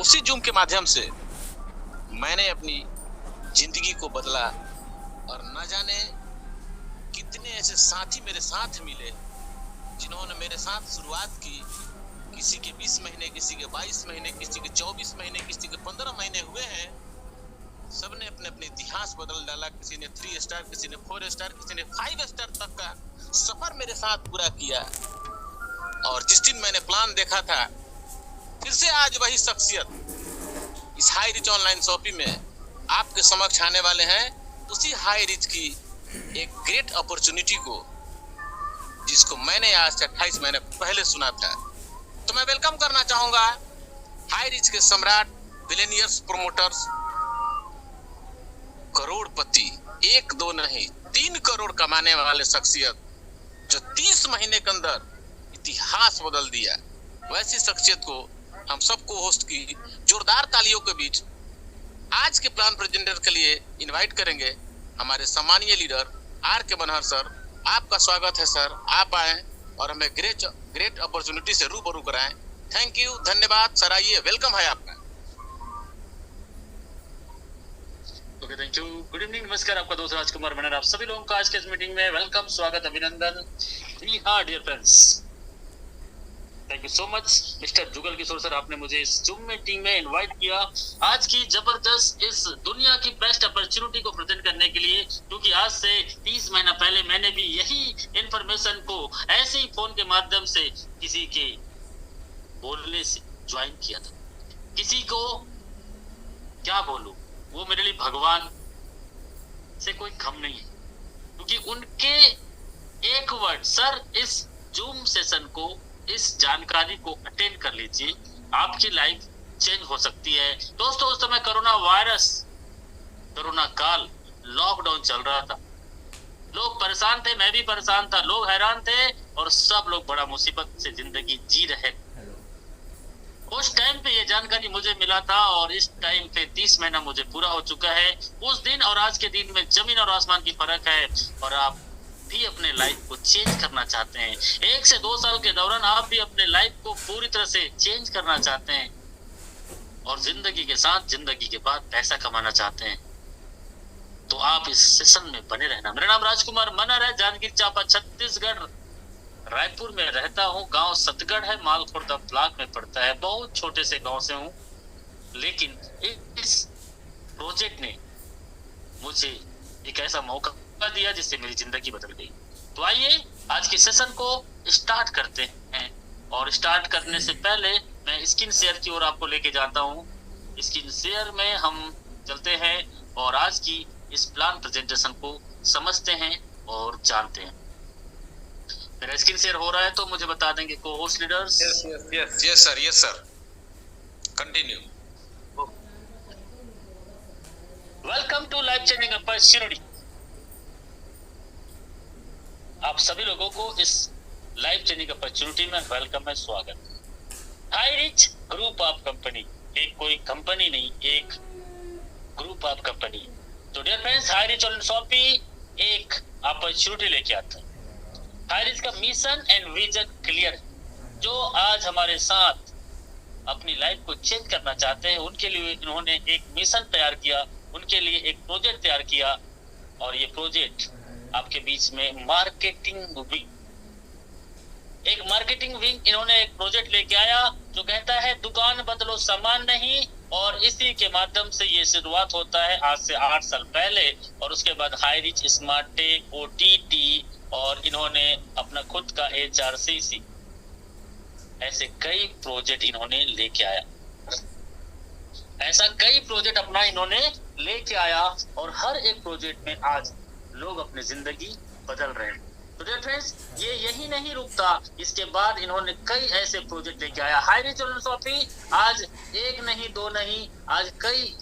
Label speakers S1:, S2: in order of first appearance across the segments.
S1: उसी जूम के माध्यम से मैंने अपनी जिंदगी को बदला और न जाने कितने ऐसे साथी मेरे साथ मिले जिन्होंने मेरे साथ शुरुआत की। किसी के 20 महीने, किसी के 22 महीने, किसी के 24 महीने, किसी के 15 महीने हुए हैं। सबने अपने अपने इतिहास बदल डाला। किसी ने 3 स्टार, किसी ने 4 स्टार, किसी ने 5 स्टार तक का सफर मेरे साथ पूरा किया। और जिस दिन मैंने प्लान देखा था, फिर से आज वही शख्सियत इस हाई रिच ऑनलाइन शॉपिंग में आपके समक्ष आने वाले हैं। उसी हाई रिच की एक ग्रेट अपॉर्चुनिटी को, जिसको मैंने आज से 28 महीने पहले सुना था। तो मैं वेलकम करना चाहूंगा हाई रिच के सम्राट, बिलियनियर्स, प्रोमोटर्स, करोड़पति, 1 2 नहीं 3 करोड़ कमाने वाले शख्सियत, जो 30 महीने के अंदर इतिहास बदल दिया। वैसी शख्सियत को हम सबको होस्ट की जोरदार तालियों के बीच आज के प्लान प्रेजेंटर के लिए इनवाइट करेंगे हमारे सम्मानीय लीडर आर के बनहर सर। आपका स्वागत है सर, आप आए और हमें ग्रेट अपॉर्चुनिटी से रूबरू कराएं। थैंक यू, धन्यवाद सर। आइए, वेलकम है आपका।
S2: Okay, thank you. Good evening, नमस्कार। आपका दोस्त राजकुमार मनहर, आप सभी लोगों का आज के इस मीटिंग में वेलकम, स्वागत, अभिनंदन। जी हाँ dear friends, thank you so much mister Jugal Kishore sir, आपने मुझे इस जूम मीटिंग में इनवाइट किया आज की जबरदस्त इस दुनिया की बेस्ट अपॉर्चुनिटी को प्रेजेंट करने के लिए। क्योंकि आज से 30 महीना पहले मैंने भी यही इंफॉर्मेशन को ऐसे ही फोन के माध्यम से किसी के बोलने से ज्वाइन किया था। किसी को क्या बोलूं, वो मेरे लिए भगवान से कोई कम नहीं है। क्योंकि उनके एक वर्ड, सर इस जूम सेशन को, इस जानकारी को अटेंड कर लीजिए, आपकी लाइफ चेंज हो सकती है। दोस्तों, उस समय कोरोना वायरस, कोरोना काल, लॉकडाउन चल रहा था। लोग परेशान थे, मैं भी परेशान था, लोग हैरान थे और सब लोग बड़ा मुसीबत से जिंदगी जी रहे। उस टाइम पे ये जानकारी मुझे मिला था और इस टाइम पे 30 महीना मुझे पूरा हो चुका है। उस दिन और आज के दिन में जमीन और आसमान की फर्क है। और आप भी अपने लाइफ को चेंज करना चाहते हैं, 1 से 2 साल के दौरान आप भी अपने लाइफ को पूरी तरह से चेंज करना चाहते हैं और जिंदगी के साथ जिंदगी के बाद पैसा कमाना चाहते हैं, तो आप इस सेशन में बने रहना। मेरा नाम राजकुमार मनहर है, जांजगीर चांपा छत्तीसगढ़, रायपुर में रहता हूँ। गांव सतगढ़ है, मालखुर्दा ब्लॉक में पड़ता है। बहुत छोटे से गांव से हूँ, लेकिन इस प्रोजेक्ट ने मुझे एक ऐसा मौका दिया जिससे मेरी जिंदगी बदल गई। तो आइए आज के सेशन को स्टार्ट करते हैं। और स्टार्ट करने से पहले मैं स्क्रीन शेयर की ओर आपको लेके जाता हूँ। स्क्रीन शेयर में हम चलते हैं और आज की इस प्लान प्रेजेंटेशन को समझते हैं और जानते हैं। मेरा स्क्रीन शेयर हो रहा है तो मुझे बता देंगे co host leaders.
S1: Yes sir, continue.
S2: Welcome to life changing opportunity. आप सभी लोगों को इस लाइफ चेंजिंग अपॉर्चुनिटी में वेलकम है, स्वागत। High Rich group of company, एक कोई कंपनी नहीं, एक ग्रुप ऑफ कंपनी। तो dear friends, High Rich online shopping एक अपॉर्चुनिटी लेके आता है। हाई रिच का मिशन एंड विजन क्लियर है। जो आज हमारे साथ अपनी लाइफ को चेंज करना चाहते हैं, उनके लिए इन्होंने एक मिशन तैयार किया, उनके लिए एक प्रोजेक्ट तैयार किया। और ये प्रोजेक्ट आपके बीच में मार्केटिंग विंग, एक मार्केटिंग विंग इन्होंने एक प्रोजेक्ट लेके आया जो कहता है दुकान बदलो सामान नहीं। और इसी के माध्यम से ये शुरुआत होता है आज से 8 साल पहले। और उसके बाद High Rich smart tech, OTT, और इन्होंने अपना खुद का HRCC, ऐसे कई प्रोजेक्ट इन्होंने लेके आया। ऐसा कई प्रोजेक्ट अपना इन्होंने लेके आया और हर एक प्रोजेक्ट में आज लोग अपनी जिंदगी बदल रहे हैं। तो डियर फ्रेंड्स, ये यही नहीं रुकता, इसके बाद इन्होंने कई ऐसे प्रोजेक्ट लेके आया। हाई रिच ऑनलाइन शॉपिंग आज 1 नहीं 2 नहीं, आज कई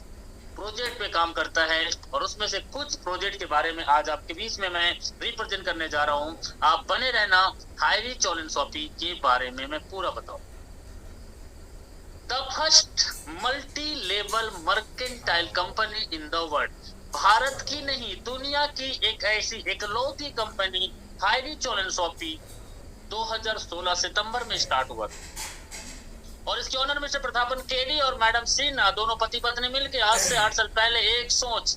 S2: प्रोजेक्ट पे काम करता है। और उसमें से कुछ प्रोजेक्ट के बारे में आज आपके बीच में मैं रिप्रेजेंट करने जा रहा हूँ। आप बने रहना, हाई रिच ऑनलाइन शॉपिंग के बारे में मैं पूरा बताऊँ। The first multi level mercantile company in the world, Bharat की नहीं दुनिया की एक ऐसी इकलौती company high Rich online shopping 2016 सितंबर में स्टार्ट हुआ था। और इसके ओनर मिस्टर प्रतापन केडी और मैडम सिन्हा दोनों पति पत्नी मिलकर आज से 8 साल पहले एक सोच,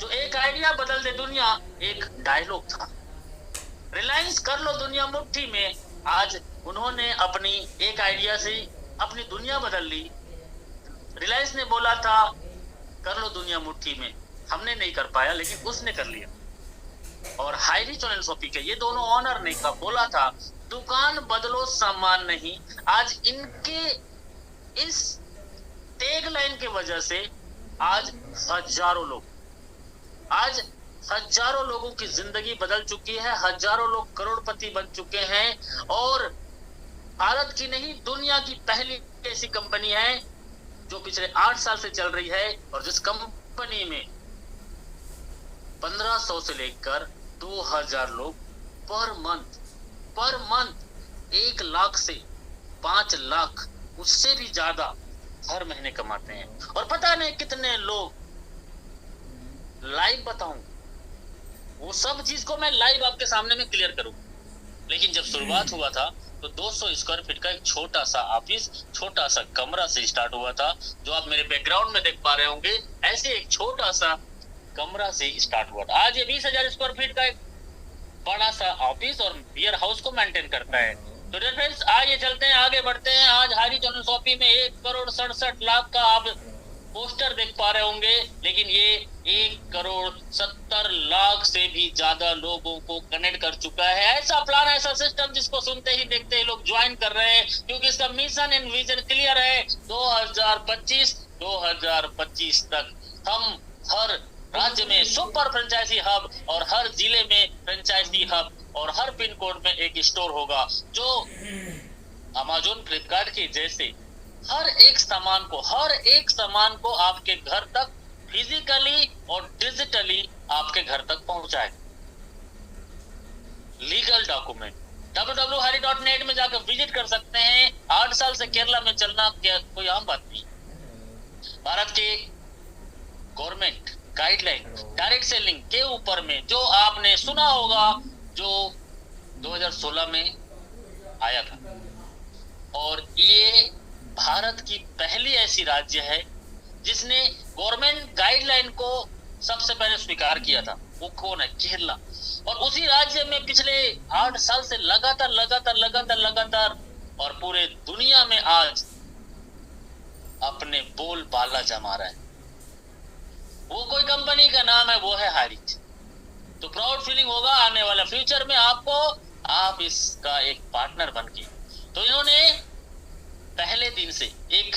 S2: जो एक आइडिया बदल दे दुनिया, एक डायलॉग था, रिलायंस कर लो दुनिया मुट्ठी में। आज उन्होंने अपनी एक आइडिया से अपनी दुनिया बदल ली। रिलायंस ने बोला था कर लो दुनिया मुट्ठी में, हमने नहीं कर पाया लेकिन उसने कर लिया। और हाई रीच ऑनलाइन शॉपिंग के ये दोनों ऑनर ने का बोला था दुकान बदलो सामान नहीं। आज इनके इस टैग लाइन की वजह से आज हजारों लोगों की जिंदगी बदल चुकी है, हजारों लोग करोड़पति बन चुके हैं। और भारत की नहीं दुनिया की पहली ऐसी कंपनी है जो पिछले 8 साल से चल रही है और जिस कंपनी में 1500 से लेकर 2000 लोग पर मंथ 1 लाख से 5 लाख उससे भी ज्यादा हर महीने कमाते हैं। और पता नहीं कितने लोग, लाइव बताऊं वो सब चीज को मैं लाइव आपके सामने में क्लियर करूं। लेकिन जब शुरुआत हुआ था तो 200 स्क्वायर फीट का एक छोटा सा ऑफिस, छोटा सा कमरा से स्टार्ट हुआ था, जो आप मेरे बैकग्राउंड में देख पा रहे होंगे। ऐसे एक छोटा सा कमरा से स्टार्ट हुआ था। आज ये 20,000 स्क्वायर फीट का एक बड़ा सा ऑफिस और बियर हाउस को मेंटेन करता है। तो डियर फ्रेंड्स, आइए चलते हैं, आगे बढ़ते हैं। आज हाई रीच ऑनलाइन शॉपिंग में 1,67,00,000 का आप पोस्टर देख पा रहे होंगे, लेकिन ये 1,70,00,000 से भी ज्यादा लोगों को कनेक्ट कर चुका है। ऐसा प्लान, ऐसा सिस्टम जिसको सुनते ही देखते ही लोग ज्वाइन कर रहे हैं, क्योंकि इसका मिशन एंड विजन क्लियर है। 2025 तक हम हर राज्य में सुपर फ्रेंचाइजी हब और हर जिले में फ्रेंचाइजी हब और हर पिन कोड में एक स्टोर होगा, जो अमेज़न, फ्लिपकार्ट के जैसे हर एक सामान को आपके घर तक फिजिकली और डिजिटली आपके घर तक पहुंचाए। लीगल डॉक्यूमेंट www.hari.net में जाकर विजिट कर सकते हैं। 8 साल से केरला में चलना क्या कोई आम बात नहीं। भारत के गवर्नमेंट गाइडलाइन डायरेक्ट सेलिंग के ऊपर में जो आपने सुना होगा, जो 2016 में आया था, और ये भारत की पहली ऐसी राज्य है जिसने गवर्नमेंट गाइडलाइन को सबसे पहले स्वीकार किया था। वो कौन है? केरला। और उसी राज्य में पिछले 8 साल से लगातार और पूरे दुनिया में आज अपने बोलबाला जमा रहा है। वो कोई कंपनी का नाम है, वो है हाई रीच। तो प्राउड फीलिंग होगा आने वाला फ्यूचर में आपको, आप इसका एक पार्टनर बन के। तो इन्होंने पहले दिन से एक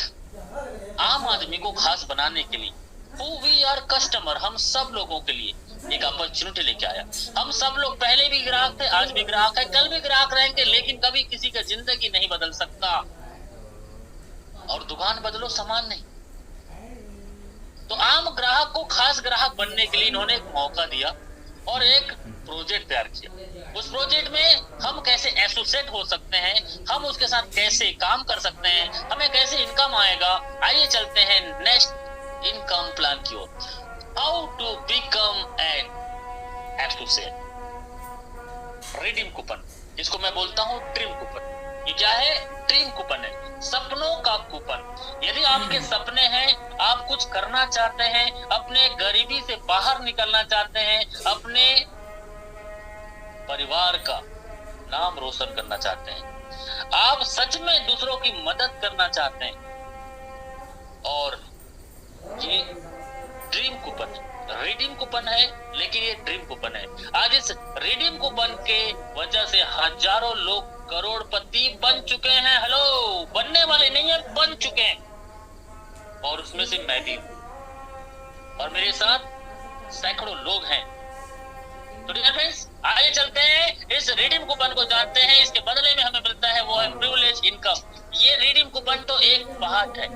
S2: आम आदमी को खास बनाने के लिए, हु वी आर कस्टमर, हम सब लोगों के लिए एक अपॉर्चुनिटी लेके आया। हम सब लोग पहले भी ग्राहक थे, आज भी ग्राहक है, कल भी ग्राहक रहेंगे, लेकिन कभी किसी का जिंदगी नहीं बदल सकता। और दुकान बदलो सामान नहीं। तो आम ग्राहक को खास ग्राहक बनने के लिए इन्होंने एक मौका दिया और एक प्रोजेक्ट तैयार किया। उस प्रोजेक्ट में हम कैसे एसोसिएट हो सकते हैं, हम उसके साथ कैसे काम कर सकते हैं, हमें कैसे इनकम आएगा। आइए चलते हैं नेक्स्ट इनकम प्लान की ओर। How to become an associate. Redeem coupon, जिसको मैं बोलता हूँ ड्रीम कूपन। ये क्या है? ड्रीम कूपन है, सपनों का कूपन। यदि आपके सपने हैं, आप कुछ करना चाहते हैं, अपने गरीबी से बाहर निकलना चाहते हैं, अपने परिवार का नाम रोशन करना चाहते हैं, आप सच में दूसरों की मदद करना चाहते हैं, और ये ड्रीम कूपन रिडीम कूपन है, लेकिन ये ड्रीम कूपन है। आज इस रिडीम कूपन के वजह से हजारों लोग करोड़पति बन चुके हैं। हेलो, बनने वाले नहीं है, बन चुके हैं। और उसमें से मैं भी हूं, और मेरे साथ सैकड़ों लोग हैं। तो डियर फ्रेंड्स, आइए चलते हैं, इस रिडीम कूपन को जानते हैं। इसके बदले में हमें मिलता है वो है प्रिविलेज इनकम। ये रिडीम कूपन तो एक पार्ट है,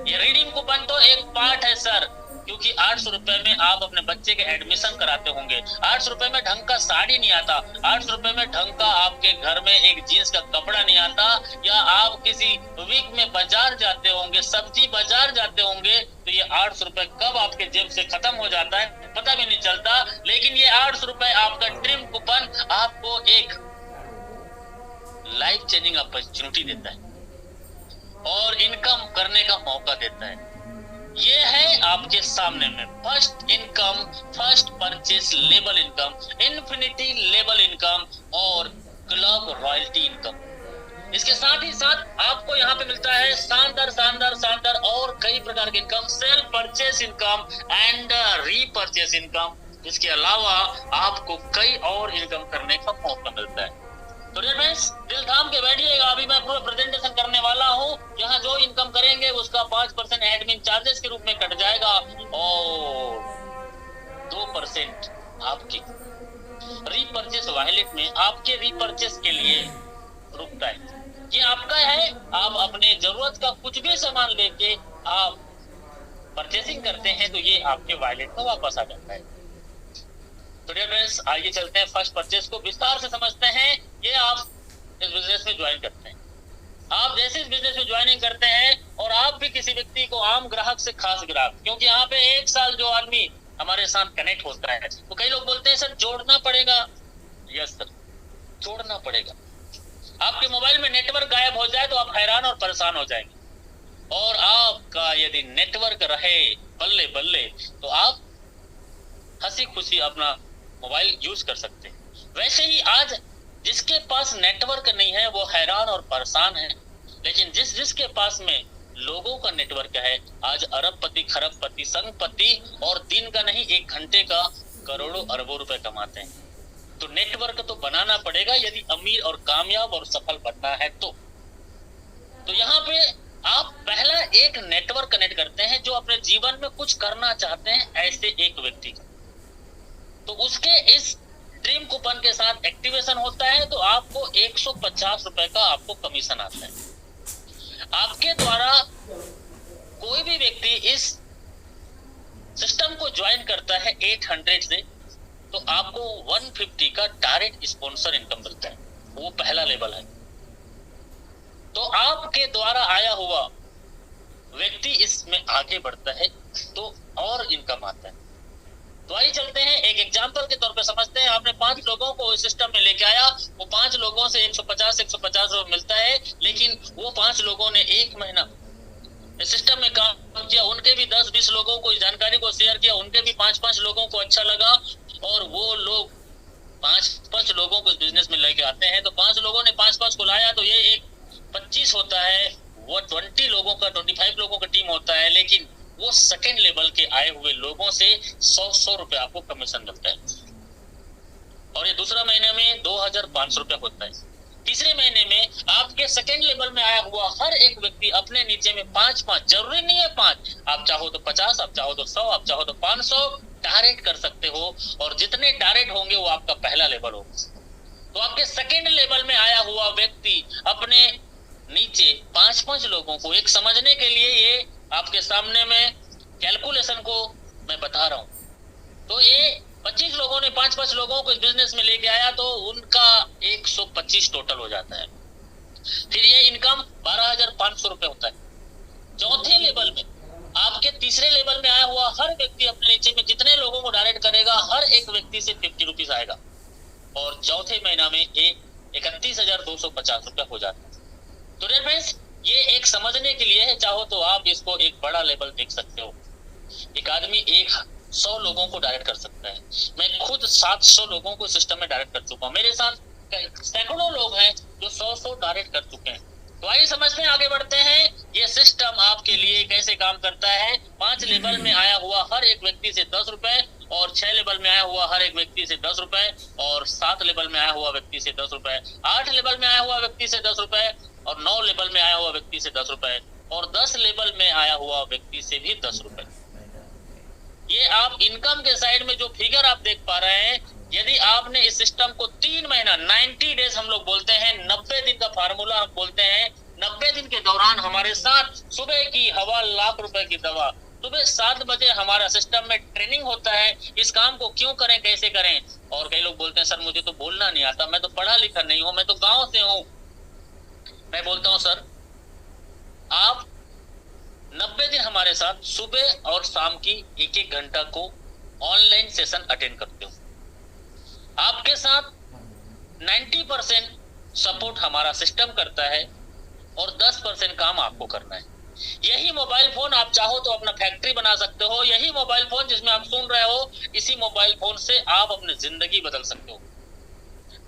S2: ये रिडीम कूपन तो एक पार्ट है सर, क्योंकि 800 रुपए में आप अपने बच्चे के एडमिशन कराते होंगे, 800 रुपए में ढंग का साड़ी नहीं आता, 800 रुपए में ढंग का आपके घर में एक जीन्स का कपड़ा नहीं आता, या आप किसी वीक में बाजार जाते होंगे, सब्जी बाजार जाते होंगे, तो ये 800 रुपए कब आपके जेब से खत्म हो जाता है पता भी नहीं चलता। लेकिन ये 800 रुपए आपका ड्रीम कूपन आपको एक लाइफ चेंजिंग अपॉर्चुनिटी देता है। और इनकम करने का मौका देता है। ये है आपके सामने में first income, first purchase label income, infinity label income और क्लब रॉयल्टी इनकम। इसके साथ ही साथ आपको यहाँ पे मिलता है शानदार शानदार शानदार और कई प्रकार के income, self purchase income and repurchase income. इसके अलावा आपको कई और इनकम करने का मौका मिलता है। तो डियर फ्रेंड्स, दिल थाम के बैठिएगा, अभी मैं पूरा प्रेजेंटेशन करने वाला हूँ। यहाँ जो इनकम करेंगे उसका 5% एडमिन चार्जेस के रूप में कट जाएगा और 2% आपकी रीपरचेस वॉलेट में आपके रीपरचेस के लिए रुकता है। ये आपका है, आप अपने जरूरत का कुछ भी सामान लेके आप परचेसिंग करते हैं तो ये आपके वॉलेट में वापस आ जाता है। तो डियर फ्रेंड्स, आइए चलते हैं फर्स्ट परचेस को विस्तार से समझते हैं। ये आप इस बिजनेस में ज्वाइन करते हैं, आप जैसे इस बिजनेस में ज्वाइनिंग करते हैं और आप भी किसी व्यक्ति को आम ग्राहक से खास ग्राहक, क्योंकि यहाँ पे 1 साल जो आदमी हमारे साथ कनेक्ट होता है, तो कई लोग बोलते हैं सर जोड़ना पड़ेगा। यस सर, जोड़ना पड़ेगा। आपके मोबाइल में नेटवर्क गायब हो जाए तो आप हैरान और परेशान हो जाएंगे, और आपका यदि नेटवर्क रहे बल्ले बल्ले तो आप हंसी खुशी अपना मोबाइल यूज कर सकते हैं। वैसे ही आज जिसके पास नेटवर्क नहीं है वो हैरान और परेशान है, लेकिन जिसके पास में लोगों का नेटवर्क है आज अरबपति, खरबपति, संघपति और दिन का नहीं 1 घंटे का करोड़ों अरबों रुपए कमाते हैं। तो नेटवर्क तो बनाना पड़ेगा यदि अमीर और कामयाब और सफल बनना है तो यहाँ पे आप पहला एक नेटवर्क कनेक्ट करते हैं जो अपने जीवन में कुछ करना चाहते हैं ऐसे एक व्यक्ति का, तो उसके इस ड्रीम कूपन के साथ एक्टिवेशन होता है तो आपको 150 रुपए का आपको कमीशन आता है। आपके द्वारा कोई भी व्यक्ति इस सिस्टम को ज्वाइन करता है 800 से तो आपको 150 का डायरेक्ट स्पॉन्सर इनकम मिलता है, वो पहला लेवल है। तो आपके द्वारा आया हुआ व्यक्ति इसमें आगे बढ़ता है तो और इनकम आता है। तो आइए चलते हैं, एक एग्जांपल के तौर पे समझते हैं। आपने 5 लोगों को इस सिस्टम में लेके आया, वो 5 लोगों से 150 मिलता है, लेकिन वो 5 लोगों ने 1 महीना इस सिस्टम में काम किया, उनके भी 10-20 लोगों को इस जानकारी को शेयर किया, उनके भी 5-5 लोगों को अच्छा लगा और वो लोग 5-5 लोगों को इस बिजनेस में लेके आते हैं। तो 5 लोगों ने 5-5 को लाया तो ये एक 25 होता है, वो 20 लोगों का 25 लोगों का टीम होता है, लेकिन वो सेकेंड लेवल के आए हुए लोगों से 100 रुपए आपको कमीशन मिलता है और ये दूसरा महीने में 2500 रुपए होता है। तीसरे महीने में आपके सेकेंड लेवल में आया हुआ हर एक व्यक्ति अपने नीचे में 5-5, जरूरी नहीं है 5, आप चाहो तो 50, आप चाहो तो 100, आप चाहो तो 500 डायरेक्ट कर सकते हो और जितने डायरेक्ट होंगे वो आपका पहला लेवल होगा। तो आपके सेकेंड लेवल में आया हुआ व्यक्ति अपने नीचे 5-5 लोगों को, एक समझने के लिए ये आपके सामने में कैलकुलेशन को मैं बता रहा हूं, तो ये 25 लोगों ने 5-5 लोगों को इस बिजनेस में लेके आया तो उनका 125 टोटल हो जाता है। फिर ये इनकम 12,500 रुपए होता है। चौथे लेवल में आपके तीसरे लेवल में आया हुआ हर व्यक्ति अपने नीचे में जितने लोगों को डायरेक्ट करेगा हर एक व्यक्ति से 50 रुपीज आएगा और चौथे महीना में 31,250 रुपए हो जाता है। तो डियर फ्रेंड्स, ये एक समझने के लिए है, चाहो तो आप इसको एक बड़ा लेवल देख सकते हो। एक आदमी 100 लोगों को डायरेक्ट कर सकता है। मैं खुद 700 लोगों को सिस्टम में डायरेक्ट कर चुका हूँ, मेरे साथ सैकड़ों लोग हैं जो 100 डायरेक्ट कर चुके हैं। तो आइए समझते हैं, आगे बढ़ते हैं, ये सिस्टम आपके लिए कैसे काम करता है। 5 लेवल में आया हुआ हर एक व्यक्ति से 10 रुपए और 6 लेवल में आया हुआ हर एक व्यक्ति से 10 रुपए और 7 लेवल में आया हुआ व्यक्ति से 10 रुपए, 8 लेवल में आया हुआ व्यक्ति से 10 रुपए और 9 लेवल में आया हुआ व्यक्ति से 10 रुपए और 10 लेवल में आया हुआ व्यक्ति से भी 10 रुपए। ये आप इनकम के साइड में जो फिगर आप देख पा रहे हैं, यदि आपने इस सिस्टम को 3 महीना 90 डेज हम लोग बोलते हैं, 90 दिन का फार्मूला हम बोलते हैं, 90 दिन के दौरान हमारे साथ सुबह की हवा लाख रुपए की दवा, सुबह 7 बजे हमारा सिस्टम में ट्रेनिंग होता है, इस काम को क्यों करें, कैसे करें। और कई लोग बोलते हैं सर मुझे तो बोलना नहीं आता, मैं तो पढ़ा लिखा नहीं हूँ, मैं तो गाँव से हूँ। मैं बोलता हूँ सर आप 90 दिन हमारे साथ सुबह और शाम की 1-1 घंटा को ऑनलाइन सेशन अटेंड करते हो, आपके साथ 90% सपोर्ट हमारा सिस्टम करता है और 10% काम आपको करना है। यही मोबाइल फोन आप चाहो तो अपना फैक्ट्री बना सकते हो। यही मोबाइल फोन जिसमें आप सुन रहे हो, इसी मोबाइल फोन से आप अपनी जिंदगी बदल सकते हो।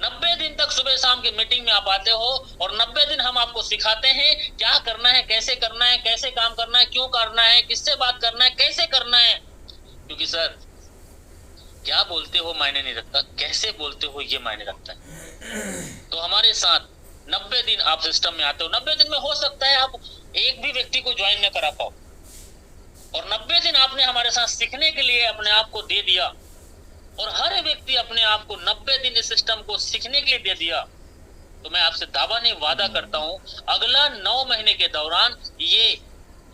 S2: 90 दिन तक सुबह शाम की मीटिंग में आप आते हो और 90 दिन हम आपको सिखाते हैं क्या करना है, कैसे करना है, कैसे काम करना है, क्यों करना है, किससे बात करना है, कैसे करना है। क्योंकि सर, क्या बोलते हो मायने नहीं रखता, कैसे बोलते हो ये मायने रखता है। तो हमारे साथ 90 दिन आप सिस्टम में आते हो। 90 दिन में हो सकता है आप एक भी व्यक्ति को ज्वाइन न करा पाओ, और 90 दिन आपने हमारे साथ सीखने के लिए अपने आप को दे दिया, और हर व्यक्ति अपने आप को 90 दिन इस सिस्टम को सीखने के लिए दे दिया, तो मैं आपसे दावा नहीं वादा करता हूं, अगला 9 महीने के दौरान ये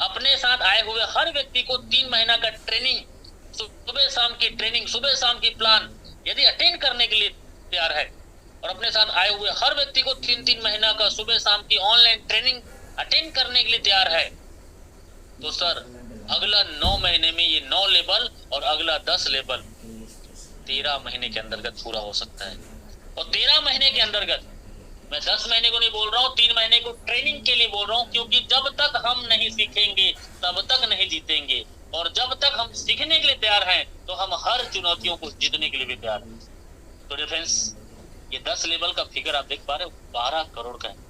S2: अपने साथ आए हुए हर व्यक्ति को 3 महीना का ट्रेनिंग, सुबह शाम की ट्रेनिंग, सुबह शाम की प्लान यदि अटेंड करने के लिए तैयार है, और अपने साथ आए हुए हर व्यक्ति को 3-3 महीना का सुबह शाम की ऑनलाइन ट्रेनिंग अटेंड करने के लिए तैयार है, तो सर अगला 9 महीने में ये 9 लेवल और अगला 10 लेवल 13 महीने के अंतर्गत पूरा हो सकता है। और 13 महीने के अंतर्गत, मैं 10 महीने को नहीं बोल रहा हूँ, 3 महीने को ट्रेनिंग के लिए बोल रहा हूँ, क्योंकि जब तक हम नहीं सीखेंगे तब तक नहीं जीतेंगे, और जब तक हम सीखने के लिए तैयार हैं तो हम हर चुनौतियों को जीतने के लिए भी तैयार हैं। तो डिफेंस, ये 10 लेवल का फिगर आप देख पा रहे हो, 12 करोड़ का है।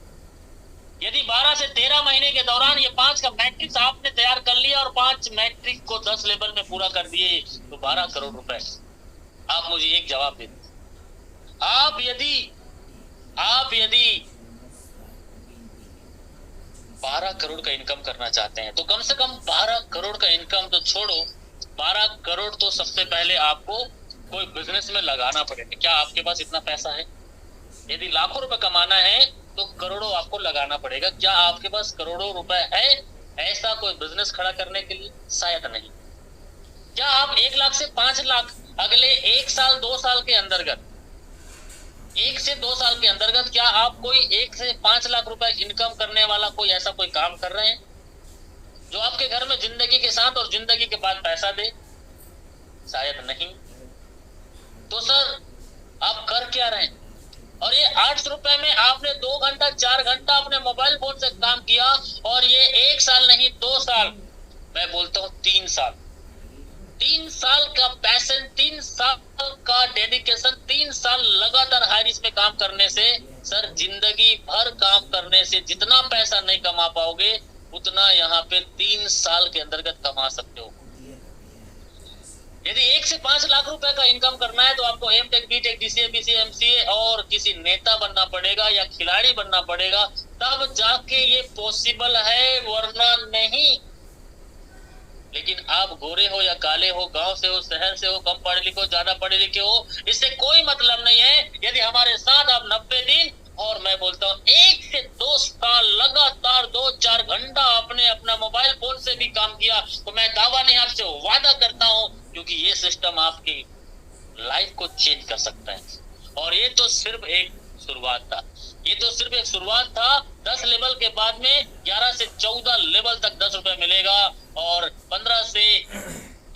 S2: यदि 12 से 13 महीने के दौरान ये 5 का मैट्रिक्स आपने तैयार कर लिया और 5 मैट्रिक्स को 10 लेवल में पूरा कर दिए, तो 12 करोड़ रुपए। आप मुझे एक जवाब दे दीजिए, आप यदि 12 करोड़ का इनकम करना चाहते हैं तो कम से कम 12 करोड़ का इनकम तो छोड़ो, 12 करोड़ तो सबसे पहले आपको कोई बिजनेस में लगाना पड़ेगा। क्या आपके पास इतना पैसा है? यदि लाखों रुपए कमाना है तो करोड़ों आपको लगाना पड़ेगा। क्या आपके पास करोड़ों रुपए है ऐसा कोई बिजनेस खड़ा करने के लिए? शायद नहीं। क्या आप 1 लाख से 5 लाख अगले 1 साल 2 साल के अंतर्गत, 1 से 2 साल के अंतर्गत क्या आप कोई 1 से 5 लाख रुपए इनकम करने वाला कोई ऐसा कोई काम कर रहे हैं जो आपके घर में जिंदगी के साथ और जिंदगी के बाद पैसा दे? शायद नहीं। तो सर आप कर क्या रहे हैं? और ये 800 रुपए में आपने 2 घंटा 4 घंटा अपने मोबाइल फोन से काम किया, और ये 1 साल नहीं 2 साल, मैं बोलता हूँ 3 साल, 3 साल का पैशन, 3 साल का डेडिकेशन, 3 साल लगातार हाइरिस में काम करने से सर, जिंदगी भर काम करने से जितना पैसा नहीं कमा पाओगे उतना यहाँ पे 3 साल के अंतर्गत कमा सकते हो। यदि 1 से 5 लाख रुपए का इनकम करना है तो आपको MTech, BTech, DCA, BCA, MCA और किसी नेता बनना पड़ेगा या खिलाड़ी बनना पड़ेगा, तब जाके ये पॉसिबल है, वरना नहीं। लेकिन आप गोरे हो या काले हो, गांव से हो, शहर से हो, कम पढ़े लिखे हो, ज्यादा पढ़े लिखे हो, इससे कोई मतलब नहीं है। यदि हमारे साथ आप 90 दिन और मैं बोलता हूँ 1 से 2 साल लगातार 2-4 घंटा आपने अपना मोबाइल फोन से भी काम किया, तो मैं दावा नहीं आपसे वादा करता हूँ, क्योंकि ये सिस्टम आपकी लाइफ को चेंज कर सकता है। और ये तो सिर्फ एक शुरुआत था, ये तो सिर्फ एक शुरुआत था। 10 लेवल के बाद में 11 से 14 लेवल तक 10 रुपए मिलेगा, और 15 से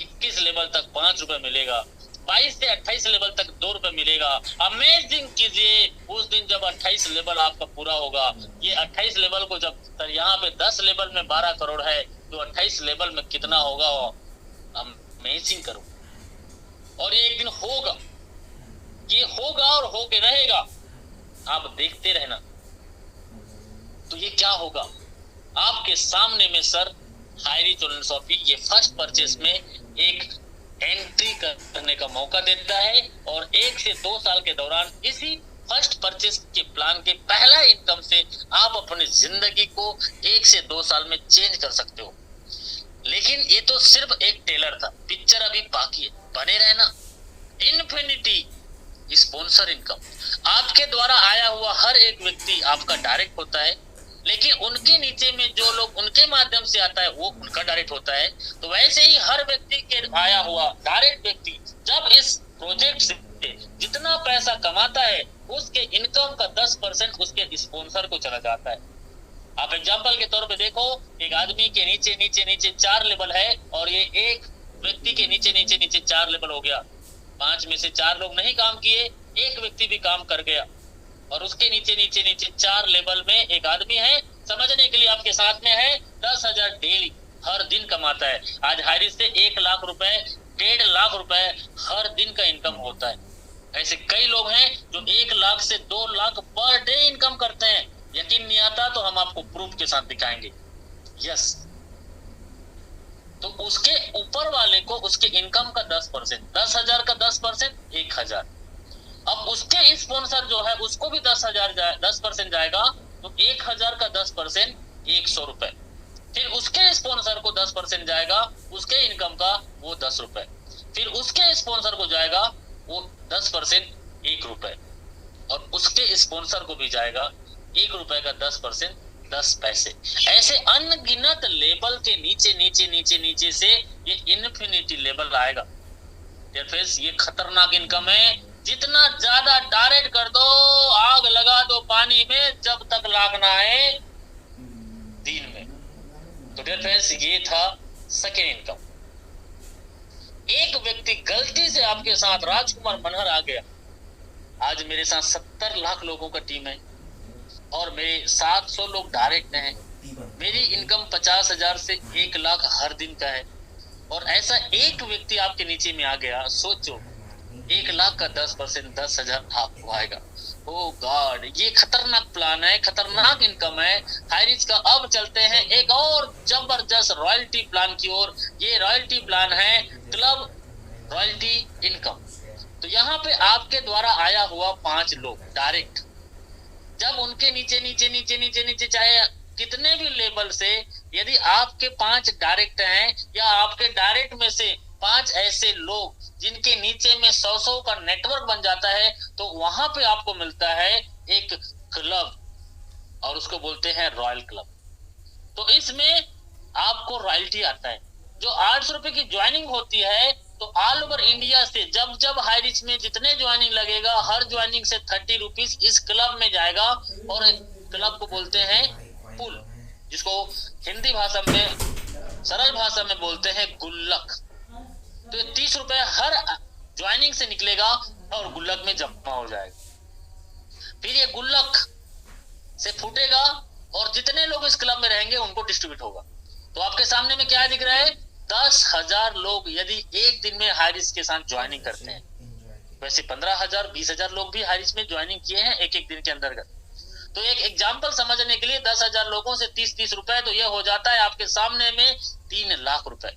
S2: 21 लेवल तक 5 रुपए मिलेगा, 22 से 28 लेवल तक 2 रुपए मिलेगा। अमेजिंग कीजिए उस दिन जब 28 लेवल आपका पूरा होगा। ये 28 लेवल को जब सर यहाँ पे 10 लेवल में 12 करोड़ है, तो 28 लेवल में कितना होगा? अमेजिंग करो। और ये एक दिन होगा, ये होगा और होके रहेगा, आप देखते रहना। तो ये क्या होगा? आपके सामने में सर हायरी चोलन सॉफी ये फर्स्ट परचेस में एक एंट्री करने का मौका देता है, और 1 से 2 साल के दौरान इसी फर्स्ट परचेस के प्लान के पहला इनकम से आप अपनी जिंदगी को 1 से 2 साल में चेंज कर सकते हो। लेकिन ये तो सिर्फ एक टेलर था, पिक्चर अभी बाकी है। बने रहना। इन्फिनिटी स्पॉन्सर इनकम, आपके द्वारा आया हुआ हर एक व्यक्ति आपका डायरेक्ट होता है, लेकिन उनके नीचे में जो लोग उनके माध्यम से आता है वो उनका डायरेक्ट होता है। तो वैसे ही हर व्यक्ति के आया हुआ डायरेक्ट व्यक्ति जब इस प्रोजेक्ट से जितना पैसा कमाता है, उसके इनकम का 10% उसके स्पॉन्सर को चला जाता है। आप एग्जांपल के तौर पे देखो, एक आदमी के नीचे नीचे नीचे 4 लेवल है, और ये एक व्यक्ति के नीचे नीचे नीचे 4 लेवल हो गया। 5 में से 4 लोग नहीं काम किए, एक व्यक्ति भी काम कर गया, और उसके नीचे नीचे नीचे 4 लेवल में एक आदमी है, समझने के लिए आपके साथ में है 10,000 डेली हर दिन कमाता है। आज हारिस से 1 लाख रुपए 1.5 लाख रुपए हर दिन का इनकम होता है। ऐसे कई लोग हैं जो 1 लाख से 2 लाख पर डे इनकम करते हैं। यकीन नहीं आता तो हम आपको प्रूफ के साथ दिखाएंगे। यस, तो उसके ऊपर वाले को उसके इनकम का 10%, 10,000 का 10% 1,000। अब उसके स्पॉन्सर जो है उसको भी 10% जाएगा, तो 1,000 का 10% 100 रुपए। फिर उसके स्पॉन्सर को 10% जाएगा उसके इनकम का, वो 10 रुपए। फिर उसके स्पॉन्सर को जाएगा वो 10% 1 रुपए, और उसके स्पॉन्सर को भी जाएगा 1 रुपए का 10% 10 पैसे। ऐसे अनगिनत लेवल के नीचे नीचे नीचे नीचे से ये इन्फिनिटी लेवल आएगा। ये खतरनाक इनकम है। जितना ज्यादा डायरेक्ट कर दो, आग लगा दो पानी में, जब तक लागना है दिन में। तो डियर फ्रेंड्स, ये था सेकेंड इनकम। एक व्यक्ति गलती से आपके साथ राजकुमार मनहर आ गया। आज मेरे साथ 70 लाख लोगों का टीम है और मेरे 700 लोग डायरेक्ट हैं। मेरी इनकम 50,000 से 1 लाख हर दिन का है, और ऐसा एक व्यक्ति आपके नीचे में आ गया। सोचो, 1 लाख का 10% 10,000 आपको आएगा। ओ गॉड, ये खतरनाक प्लान है, खतरनाक इनकम है हाइरिच का। अब चलते हैं एक और जबरदस्त रॉयल्टी प्लान की ओर। ये रॉयल्टी प्लान है क्लब रॉयल्टी इनकम। तो यहाँ पे आपके द्वारा आया हुआ 5 लोग डायरेक्ट, जब उनके नीचे नीचे नीचे नीचे नीचे चाहे कितने भी लेवल से, यदि आपके 5 डायरेक्ट हैं या आपके डायरेक्ट में से 5 ऐसे लोग जिनके नीचे में 100 का नेटवर्क बन जाता है, तो वहां पे आपको मिलता है एक क्लब, और उसको बोलते हैं रॉयल क्लब। तो इसमें आपको रॉयल्टी आता है। जो 800 रुपए की ज्वाइनिंग होती है, तो ऑल ओवर इंडिया से जब जब हाइरिच में जितने ज्वाइनिंग लगेगा, हर ज्वाइनिंग से 30 रुपीज इस क्लब में जाएगा। और क्लब को बोलते हैं पुल, जिसको हिंदी भाषा में, सरल भाषा में बोलते हैं गुल्लक। तो 30 रुपए हर ज्वाइनिंग से निकलेगा और गुल्लक में जमा हो जाएगा। फिर ये गुल्लक से फूटेगा और जितने लोग इस क्लब में रहेंगे उनको डिस्ट्रीब्यूट होगा। तो आपके सामने में क्या दिख रहा है? 10,000 लोग यदि एक दिन में हाइरिच के साथ ज्वाइनिंग करते हैं। वैसे 15,000 20,000 लोग भी हाइरिच में ज्वाइनिंग किए हैं एक दिन के अंतर्गत। तो एक एग्जाम्पल समझने के लिए 10,000 लोगों से 30-30 रुपए, तो ये हो जाता है आपके सामने में 3 लाख रुपए।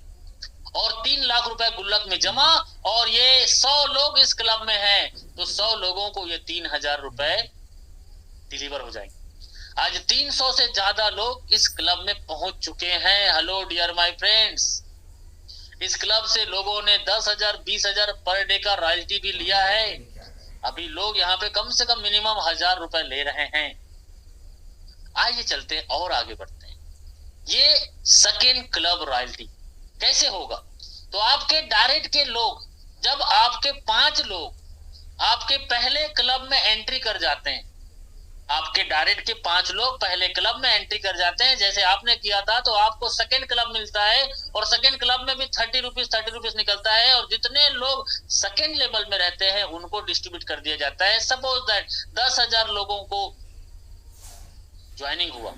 S2: और 3 लाख रुपए गुल्लक में जमा, और ये 100 लोग इस क्लब में हैं, तो 100 लोगों को ये 3,000 रुपए डिलीवर हो जाएंगे। आज 300 से ज्यादा लोग इस क्लब में पहुंच चुके हैं। हेलो डियर माय फ्रेंड्स, इस क्लब से लोगों ने 10,000 20,000 पर डे का रॉयल्टी भी लिया है। अभी लोग यहाँ पे कम से कम मिनिमम 1,000 रुपए ले रहे हैं। आइए चलते हैं और आगे बढ़ते हैं। ये सेकेंड क्लब रॉयल्टी कैसे होगा? तो आपके डायरेक्ट के लोग, जब आपके 5 लोग आपके पहले क्लब में एंट्री कर जाते हैं, आपके डायरेक्ट के 5 लोग पहले क्लब में एंट्री कर जाते हैं, जैसे आपने किया था, तो आपको सेकेंड क्लब मिलता है। और सेकेंड क्लब में भी 30 रुपीज निकलता है, और जितने लोग सेकेंड लेवल में रहते हैं उनको डिस्ट्रीब्यूट कर दिया जाता है। सपोज दैट 10,000 लोगों को ज्वाइनिंग हुआ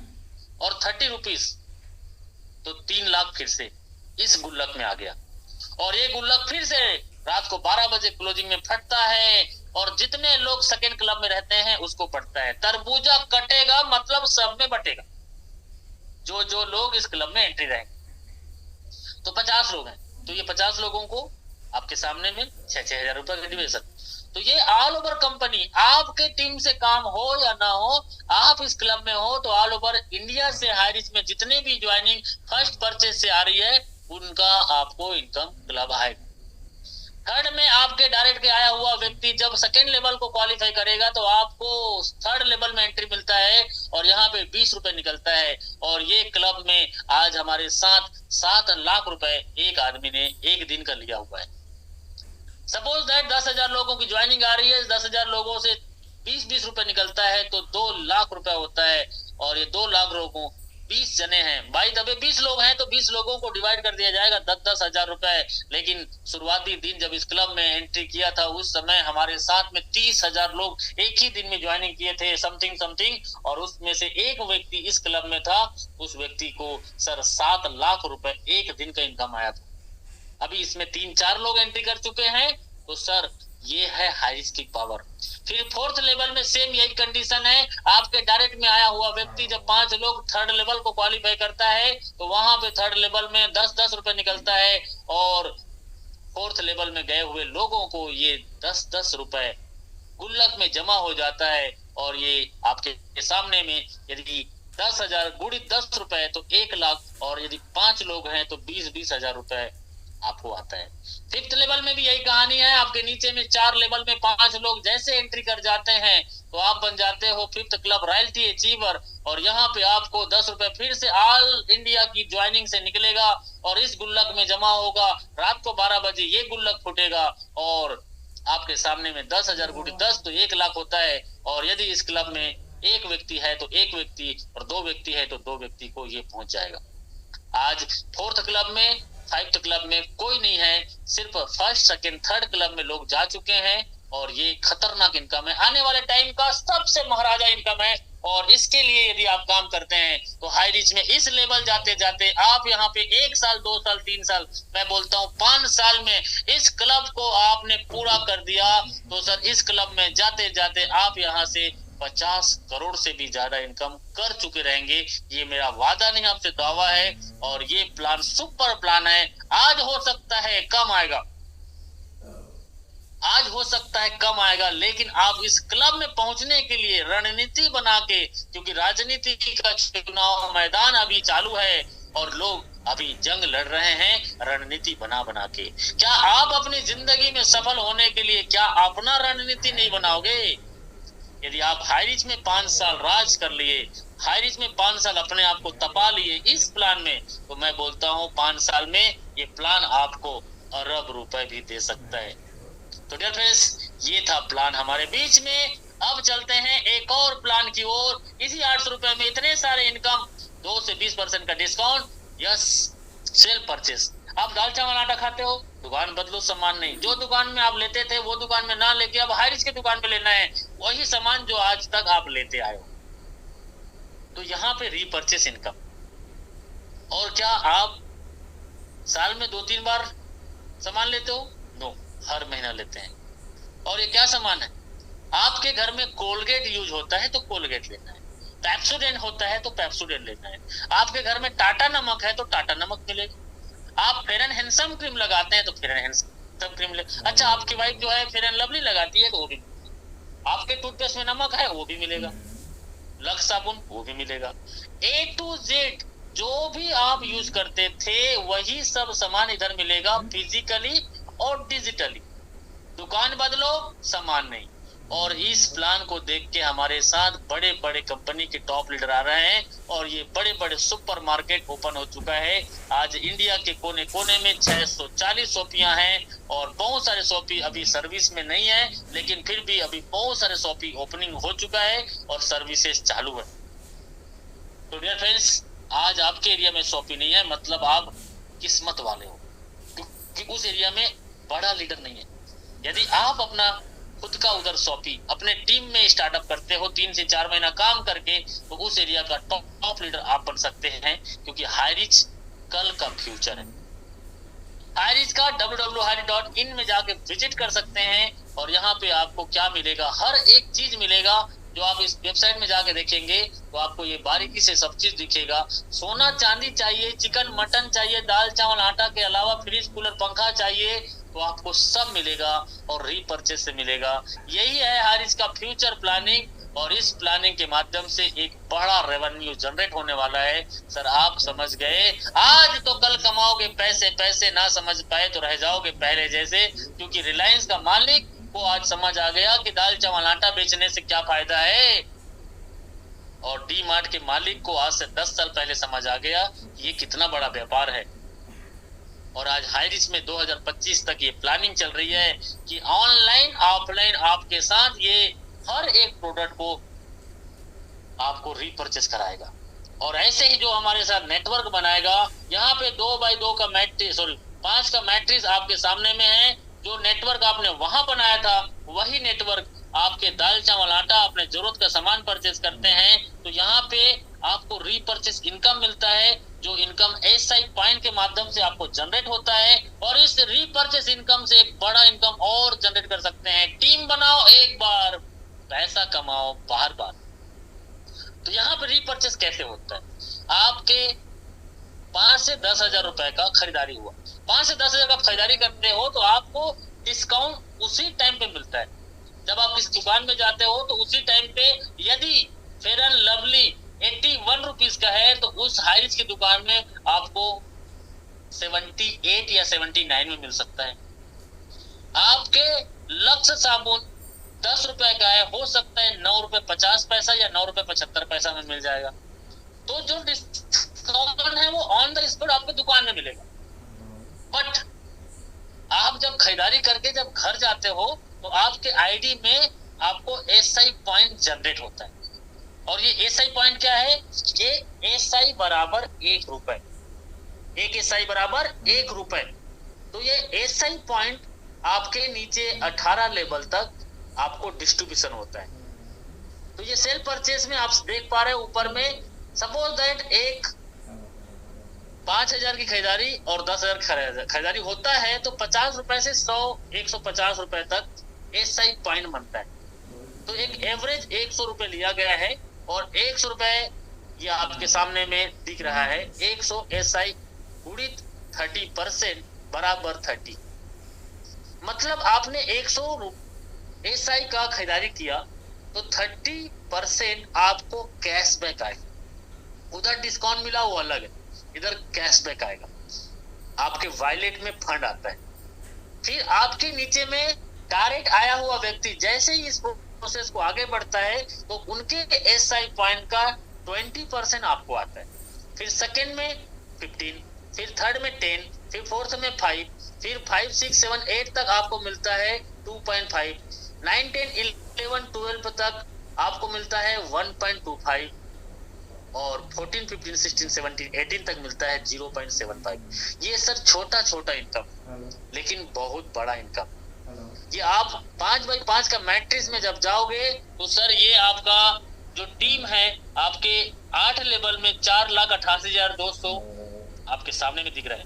S2: और 30 रुपीज, तो 3 लाख फिर से इस गुल्लक में आ गया। और ये गुल्लक फिर से रात को 12 बजे क्लोजिंग में फटता है, और जितने लोग सेकेंड क्लब में रहते हैं उसको पड़ता है। तरबूजा कटेगा मतलब सब में बटेगा। जो जो लोग इस क्लब में एंट्री रहेंगे, तो 50 लोग हैं, तो ये 50 लोगों को आपके सामने में 6-6 हजार रुपए का डिवीजन। तो ये ऑल ओवर कंपनी, आपके टीम से काम हो या ना हो, आप इस क्लब में हो, तो ऑल ओवर इंडिया से हाइरिच में जितने भी ज्वाइनिंग फर्स्ट परचेज से आ रही है, उनका आपको इनकम क्लब आएगा। थर्ड में आपके डायरेक्ट के आया हुआ व्यक्ति जब सेकेंड लेवल को क्वालिफाई करेगा, तो आपको थर्ड लेवल में एंट्री मिलता है, और यहाँ पे 20 रुपए निकलता है। और ये क्लब में आज हमारे साथ 7 लाख रुपए एक आदमी ने एक दिन का लिया हुआ है। सपोज दैट 10,000 लोगों की ज्वाइनिंग आ रही है, 10,000 लोगों से 20-20 रुपए निकलता है, तो 2 लाख रुपए होता है। और ये 2 लाख लोगों 20 जने हैं भाई, दबे 20 लोग हैं तो 20 लोगों को डिवाइड कर दिया जाएगा 10-10 हजार रुपए। लेकिन शुरुआती दिन जब इस क्लब में एंट्री किया था उस समय हमारे साथ में 30,000 लोग एक ही दिन में ज्वाइनिंग किए थे, समथिंग समथिंग। और उसमें से एक व्यक्ति इस क्लब में था, उस व्यक्ति को सर 7 लाख रुपए एक दिन का इनकम आया था। अभी इसमें 3-4 लोग एंट्री कर चुके हैं, तो सर ये है हाई रिस्क की पावर। फिर फोर्थ लेवल में सेम यही कंडीशन है, आपके डायरेक्ट में आया हुआ व्यक्ति जब 5 लोग थर्ड लेवल को क्वालिफाई करता है तो वहां पे थर्ड लेवल में 10-10 रुपए निकलता है, और फोर्थ लेवल में गए हुए लोगों को ये 10-10 रुपए गुल्लक में जमा हो जाता है। और ये आपके सामने में यदि 10,000 गुणित 10 रुपए तो 1 लाख, और यदि 5 लोग हैं तो 20-20 हजार रुपए आपको आता है। फिफ्थ लेवल में भी यही कहानी है, आपके नीचे में 4 लेवल में 5 लोग जैसे एंट्री कर जाते हैं तो आप बन जाते हो फिफ्थ क्लब रॉयल्टी अचीवर। और यहाँ पे आपको 10 रुपए फिर से ऑल इंडिया की ज्वाइनिंग से निकलेगा और इस गुल्लक में जमा होगा। रात को 12 बजे ये गुल्लक फूटेगा और आपके सामने में 10,000 गुणित 10 तो 1 लाख होता है। और यदि इस क्लब में एक व्यक्ति है तो एक व्यक्ति, और 2 व्यक्ति है तो 2 व्यक्ति को ये पहुंच जाएगा। आज फोर्थ क्लब में, फाइव्थ क्लब में कोई नहीं है, सिर्फ फर्स्ट सेकंड थर्ड क्लब में लोग जा चुके हैं। और ये खतरनाक इनकम है, आने वाले टाइम का सबसे महाराजा इनकम है। और इसके लिए यदि आप काम करते हैं तो हाई रिच में इस लेवल जाते जाते आप यहाँ पे 1 साल 2 साल 3 साल, मैं बोलता हूँ 5 साल में इस क्लब को आपने पूरा कर दिया तो सर इस क्लब में जाते जाते आप यहाँ से 50 करोड़ से भी ज्यादा इनकम कर चुके रहेंगे। ये मेरा वादा नहीं, आपसे दावा है। और ये प्लान सुपर प्लान है। आज हो सकता है कम आएगा, आज हो सकता है कम आएगा, लेकिन आप इस क्लब में पहुंचने के लिए रणनीति बना के, क्योंकि राजनीति का चुनाव मैदान अभी चालू है और लोग अभी जंग लड़ रहे हैं रणनीति बना बना के। क्या आप अपनी जिंदगी में सफल होने के लिए क्या अपना रणनीति नहीं बनाओगे? यदि आप हाई रिच में 5 साल राज कर लिए, हाई रिच में 5 साल अपने आप को तपा लिए इस प्लान में, तो मैं बोलता हूँ 5 साल में ये प्लान आपको अरब रुपए भी दे सकता है। तो डियर फ्रेंड्स, ये था प्लान हमारे बीच में। अब चलते हैं एक और प्लान की ओर। इसी 800 रुपए में इतने सारे इनकम, 2 से 20% का डिस्काउंट, यस सेल परचेस। आप दाल चावल आटा खाते हो, दुकान बदलो, सामान नहीं। जो दुकान में आप लेते थे वो दुकान में ना लेके अब हाई रिच की दुकान पे लेना है वही सामान जो आज तक आप लेते आए हो। तो यहाँ पे रीपरचेस इनकम। और क्या आप साल में 2-3 बार सामान लेते हो? नो, हर महीना लेते हैं। और ये क्या सामान है? आपके घर में कोलगेट यूज होता है तो कोलगेट लेना है, पेप्सोडेंट होता है तो पेप्सोडेंट लेना है, आपके घर में टाटा नमक है तो टाटा नमक मिलेगा, आप फेयर एंड हैंडसम क्रीम लगाते हैं तो फेयर एंड हैंडसम क्रीम ले। अच्छा, आपकी वाइफ जो है फेयर एंड लवली लगाती है तो वो भी, आपके टूथपेस्ट में नमक है वो भी मिलेगा, लक्स साबुन वो भी मिलेगा। A to Z जो भी आप यूज करते थे वही सब सामान इधर मिलेगा, फिजिकली और डिजिटली। दुकान बदलो, सामान नहीं। और इस प्लान को देख के हमारे साथ बड़े बड़े कंपनी के टॉप लीडर आ रहे हैं और ये बड़े बड़े सुपर मार्केट ओपन हो चुका है। आज इंडिया के कोने कोने में 640 शॉपियां हैं और बहुत सारे शॉपी अभी सर्विस में नहीं है, लेकिन फिर भी अभी बहुत सारे शॉपी ओपनिंग हो चुका है और सर्विसेज चालू है। तो डियर फ्रेंड्स, आज आपके एरिया में शॉपी नहीं है, मतलब आप किस्मत वाले हो, क्योंकि उस एरिया में बड़ा लीडर नहीं है। यदि आप अपना खुद का उधर शॉपी अपने टीम में स्टार्टअप करते हो 3 से 4 महीना काम करके, तो उस एरिया का टॉप लीडर आप बन सकते हैं, क्योंकि हाई रिच कल का फ्यूचर है। हाई रिच का www.highreach.in में जाके विजिट कर सकते हैं और यहाँ पे आपको क्या मिलेगा, हर एक चीज मिलेगा जो आप इस वेबसाइट में जाके देखेंगे तो आपको ये बारीकी से सब चीज दिखेगा। सोना चांदी चाहिए, चिकन मटन चाहिए, दाल चावल आटा के अलावा फ्रिज कूलर पंखा चाहिए, तो आपको सब मिलेगा और रीपरचेस से मिलेगा। यही है हाई रिच का फ्यूचर प्लानिंग, और इस प्लानिंग के माध्यम से एक बड़ा रेवेन्यू जनरेट होने वाला है। सर आप समझ गए, आज तो कल कमाओगे पैसे, पैसे ना समझ पाए तो रह जाओगे पहले जैसे, क्योंकि रिलायंस का मालिक को आज समझ आ गया कि दाल चावल आटा बेचने से क्या फायदा है, और डी मार्ट के मालिक को आज से 10 साल पहले समझ आ गया कि ये कितना बड़ा व्यापार है। और आज हाई रिच में 2025 तक ये प्लानिंग चल रही है कि ऑनलाइन ऑफलाइन आपके साथ ये हर एक प्रोडक्ट को आपको रीपरचेस कराएगा। और ऐसे ही जो हमारे साथ नेटवर्क बनाएगा, यहाँ पे 2x2 का मैट्रिक्स, सॉरी 5 का मैट्रिक्स आपके सामने में है। जो नेटवर्क आपने वहां बनाया था वही नेटवर्क आपके दाल चावल आटा अपने जरूरत का सामान परचेज करते हैं तो यहाँ पे आपको रीपरचेस इनकम मिलता है, जो इनकम एसआई पॉइंट के माध्यम से आपको जनरेट होता है। और इस रीपरचेस इनकम से एक बड़ा इनकम और जनरेट कर सकते हैं। टीम बनाओ एक बार, पैसा कमाओ बार बार। तो यहाँ पे रीपरचेस कैसे होता है? आपके 5 से 10,000 रुपए का खरीदारी हुआ, 5 से 10,000 का खरीदारी करते हो तो आपको डिस्काउंट उसी टाइम पे मिलता है। जब आप किसी दुकान में जाते हो तो उसी टाइम पे यदि फेयर एंड लवली 81 रुपीज का है तो उस हाइरिच की दुकान में आपको 78 या 79 में मिल सकता है। आपके लक्स साबुन 10 रुपए का है, हो सकता है 9 रुपए 50 पैसा या 9 रुपए 75 पैसा में मिल जाएगा। तो जो डिस्काउंट है वो ऑन द स्पॉट आपको दुकान में मिलेगा। बट आप जब खरीदारी करके जब घर जाते हो तो आपके आईडी में आपको एसआई पॉइंट जनरेट होता है। और ये एसआई पॉइंट क्या है? ये एसआई बराबर 1 रुपए, एक एसआई बराबर 1 रुपए। तो ये एसआई पॉइंट आपके नीचे 18 लेवल तक आपको डिस्ट्रीब्यूशन होता है। तो ये सेल परचेस में आप देख पा रहे हैं ऊपर में, सपोज दैट एक 5,000 की खरीदारी और 10,000 खरीदारी होता है तो 50 रुपए से 100-150 रुपए तक एसआई पॉइंट बनता है। तो एक एवरेज 100 रुपए लिया गया है और 100 रुपए ये आपके सामने में दिख रहा है। 100 एसआई गुणित 30% बराबर 30, मतलब आपने 100 एसआई का खरीदारी किया तो 30% आपको कैशबैक आएगा। उधर डिस्काउंट मिला वो अलग है, इधर कैशबैक आएगा, आपके वॉलेट में फंड आता है। फिर आपके नीचे में डायरेक्ट आया हुआ व्यक्ति जैसे ही इस प्रोसेस को आगे बढ़ता है तो उनके एसआई पॉइंट का 20% आपको आता है। फिर सेकंड में 15, फिर थर्ड में 10, फिर फोर्थ में 5, फिर 5, 6, 7, 8 तक आपको मिलता है 2.5, 9, 10, 11, 12 तक आपको मिलता है 1.25 और 14, 15, 16, 17, 18 तक मिलता है 0.75। ये सर छोटा छोटा इनकम लेकिन बहुत बड़ा इनकम। ये आप 5x5 का मैट्रिक्स में जब जाओगे तो सर ये आपका जो टीम है आपके 8 लेवल में 4,88,200 आपके सामने में दिख रहा है।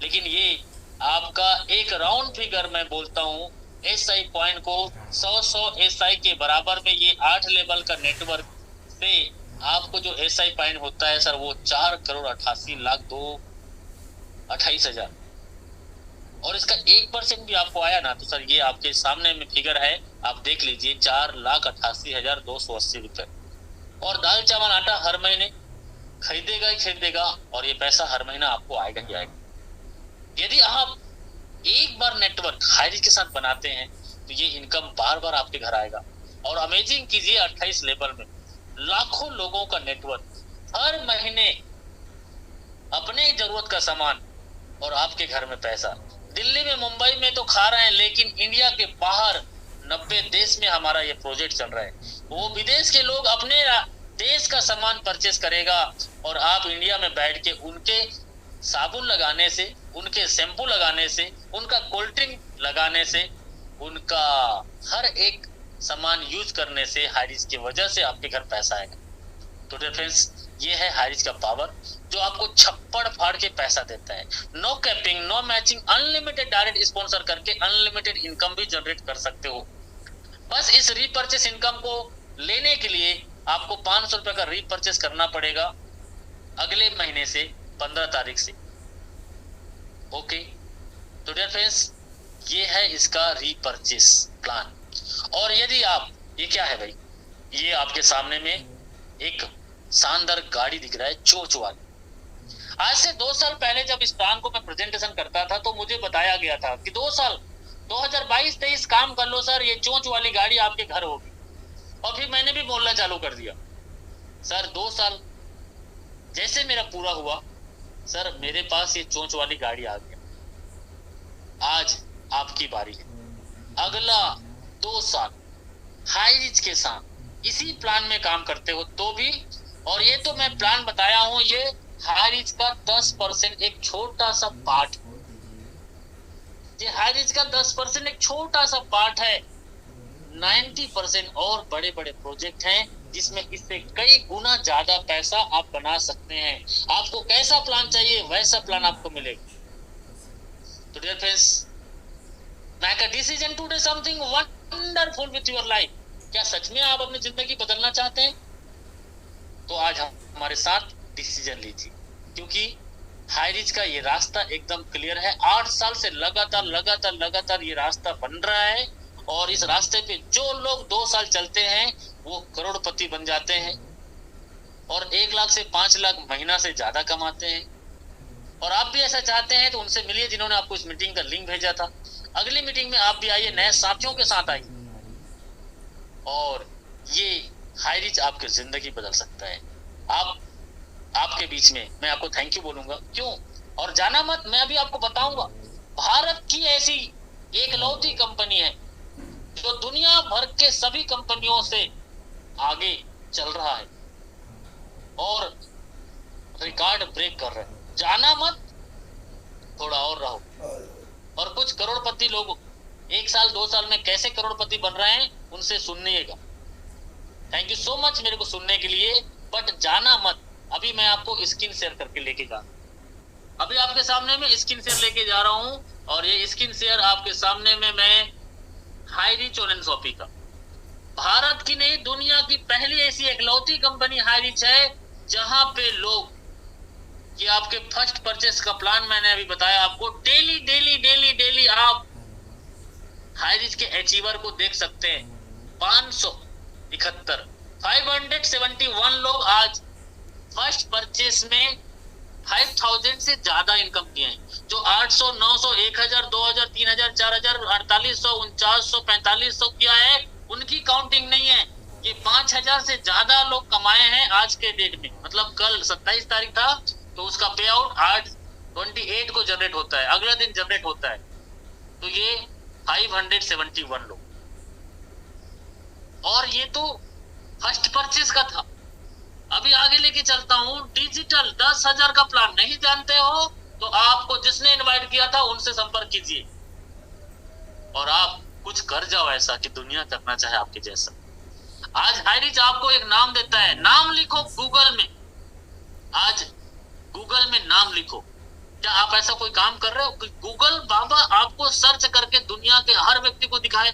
S2: लेकिन ये आपका एक राउंड फिगर मैं बोलता हूँ एसआई पॉइंट को 100 एसआई के बराबर में ये 8 लेवल का नेटवर्क से आपको जो एसआई पॉइंट होता है सर वो 4,88,28,000 और इसका 1% भी आपको आया ना तो सर ये आपके सामने में फिगर है, आप देख लीजिए 4,88,280 रुपए। और दाल चावल आटा हर महीने खरीदेगा ही खरीदेगा और ये पैसा हर महीना आपको आएगा ही आएगा। यदि आप एक बार नेटवर्क हाइरिच के साथ बनाते हैं तो ये इनकम बार बार आपके घर आएगा। और अमेजिंग कीजिए 28 लेवल में लाखों लोगों का नेटवर्क हर महीने अपने जरूरत का सामान और आपके घर में पैसा। दिल्ली में मुंबई में तो खा रहे हैं लेकिन इंडिया के बाहर 90 देश में हमारा ये प्रोजेक्ट चल रहा है। वो विदेश के लोग अपने देश का सामान परचेस करेगा और आप इंडिया में बैठ के उनके साबुन लगाने से, उनके शैम्पू लगाने से, उनका कोल्ड ड्रिंक लगाने से, उनका हर एक सामान यूज करने से हाइरिच की वजह से आपके घर पैसा आएगा। तो डियर फ्रेंड्स ये है हाइरिच का पावर जो आपको छप्पड़ फाड़ के पैसा देता है। No capping, no matching, unlimited direct sponsor करके अनलिमिटेड इनकम भी जनरेट कर सकते हो। बस इस रीपरचेस इनकम को लेने के लिए आपको 500 रुपए का रीपरचेस करना पड़ेगा अगले महीने से 15 तारीख से। ओके तो डियर फ्रेंड्स ये है इसका रीपरचेस प्लान। और यदि आप, ये क्या है भाई, ये आपके सामने में एक शानदार गाड़ी दिख रहा है चोंच वाली। आज से 2 साल पहले जब इस प्लान को मैं प्रेजेंटेशन करता था तो मुझे बताया गया था कि 2 साल 2022-23 काम कर लो सर, ये चोंच वाली गाड़ी आपके घर होगी। और फिर मैंने भी बोलना चालू कर दिया। सर 2 साल जैसे मेरा पूरा हुआ सर मेरे पास ये चोंच वाली गाड़ी आ गया। आज आपकी बारी है। अगला 2 साल हाइरिच के साथ इसी प्लान में काम करते हो तो भी और ये तो मैं प्लान बताया हूं, ये हाई रिच का 10% एक छोटा सा पार्ट, ये हाई रिच का 10% एक छोटा सा पार्ट है। 90% और बड़े बड़े प्रोजेक्ट हैं जिसमें इससे कई गुना ज्यादा पैसा आप बना सकते हैं। आपको कैसा प्लान चाहिए वैसा प्लान आपको मिलेगा। तो dear friends, make a decision to do something wonderful with your life. क्या सच में आप अपनी जिंदगी बदलना चाहते हैं? तो आज हमारे साथ डिसीजन लीजिए, क्योंकि हाई रिच का ये रास्ता एकदम क्लियर है। 8 साल से लगातार ये रास्ता बन रहा है, और इस रास्ते पे जो लोग 2 साल चलते हैं वो करोड़पति बन जाते हैं, और 1 लाख से 5 लाख महीना से ज्यादा कमाते हैं। और आप भी ऐसा चाहते हैं तो उनसे मिलिए जिन्होंने आपको इस मीटिंग का लिंक भेजा था। अगली मीटिंग में आप भी आइए, नए साथियों के साथ आइए, और ये हाई रिच आपकी जिंदगी बदल सकता है। आपके बीच में मैं आपको थैंक यू बोलूंगा, क्यों? और जाना मत, मैं अभी आपको बताऊंगा। भारत की ऐसी एकलौती कंपनी है जो दुनिया भर के सभी कंपनियों से आगे चल रहा है और रिकॉर्ड ब्रेक कर रहा है। जाना मत, थोड़ा और रहो। और कुछ करोड़पति लोग 1 साल 2 साल में कैसे करोड़पति बन रहे हैं उनसे सुनिएगा। थैंक यू सो मच मेरे को सुनने के लिए, बट जाना मत। अभी मैं आपको स्क्रीन शेयर करके लेके जा रहा हूँ। अभी आपके सामने में स्क्रीन शेयर लेके जा रहा हूँ, और ये स्क्रीन शेयर आपके सामने में मैं हाई रिच ऑनलाइन शॉपिंग का, भारत की नहीं दुनिया की पहली ऐसी एकलौती कंपनी हाई रिच है जहां पे लोग, ये आपके फर्स्ट परचेस का प्लान मैंने अभी बताया आपको, डेली आप हाई रिच के अचीवर को देख सकते हैं। 571 571 लोग आज फर्स्ट परचेस में 5000 से ज्यादा इनकम किए हैं। जो 800, 900, 1000, 2000, 3000, 4000, 4800, 4900, 4500 किया है, उनकी काउंटिंग नहीं है। ये 5000 से ज्यादा लोग कमाए हैं आज के डेट में। मतलब कल 27 तारीख था, तो उसका पे आउट आज 28 को जनरेट होता है, अगले दिन जनरेट होता है। तो ये 571 लोग, और ये तो फर्स्ट परचेस का था। अभी आगे लेके चलता हूँ। डिजिटल 10,000 का प्लान नहीं जानते हो तो आपको जिसने इनवाइट किया था उनसे संपर्क कीजिए, और आप कुछ कर जाओ ऐसा कि दुनिया करना चाहे आपके जैसा। आज हाई रिच आपको एक नाम देता है, नाम लिखो गूगल में। आज गूगल में नाम लिखो। क्या आप ऐसा कोई काम कर रहे हो कि गूगल बाबा आपको सर्च करके दुनिया के हर व्यक्ति को दिखाए?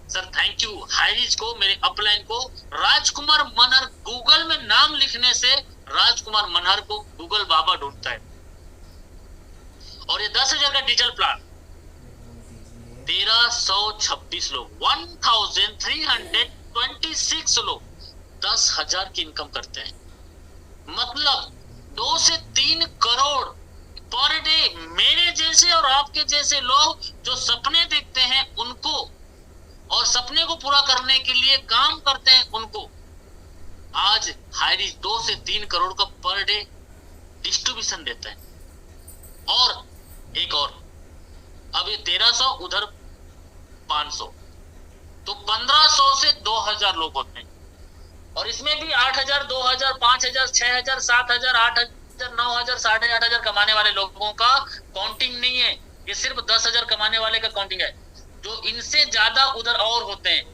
S2: Sir thank you high rich को, मेरे अपलाइन को, राजकुमार मनहर। गूगल में नाम लिखने से राजकुमार मनहर को गूगल बाबा ढूंढता है। और ये 10,000 का डिजिटल प्लान 1326 लोग, 1326 लोग 10,000 की इनकम करते हैं। मतलब 2 से 3 करोड़ पर डे। मेरे जैसे और आपके जैसे लोग जो सपने देखते हैं उनको, और सपने को पूरा करने के लिए काम करते हैं उनको, आज हाई रिच 2 से 3 करोड़ का पर डे डिस्ट्रीब्यूशन देता है। और एक और, अब ये 1300 उधर 500, तो 1500 से 2000 लोग होते हैं। और इसमें भी 8000, 2000, 5000, 6000, 7000, 8000, 9000, 8,500 कमाने वाले लोगों का काउंटिंग नहीं है। ये सिर्फ 10,000 कमाने वाले का काउंटिंग है। जो इनसे ज्यादा उधर और होते हैं।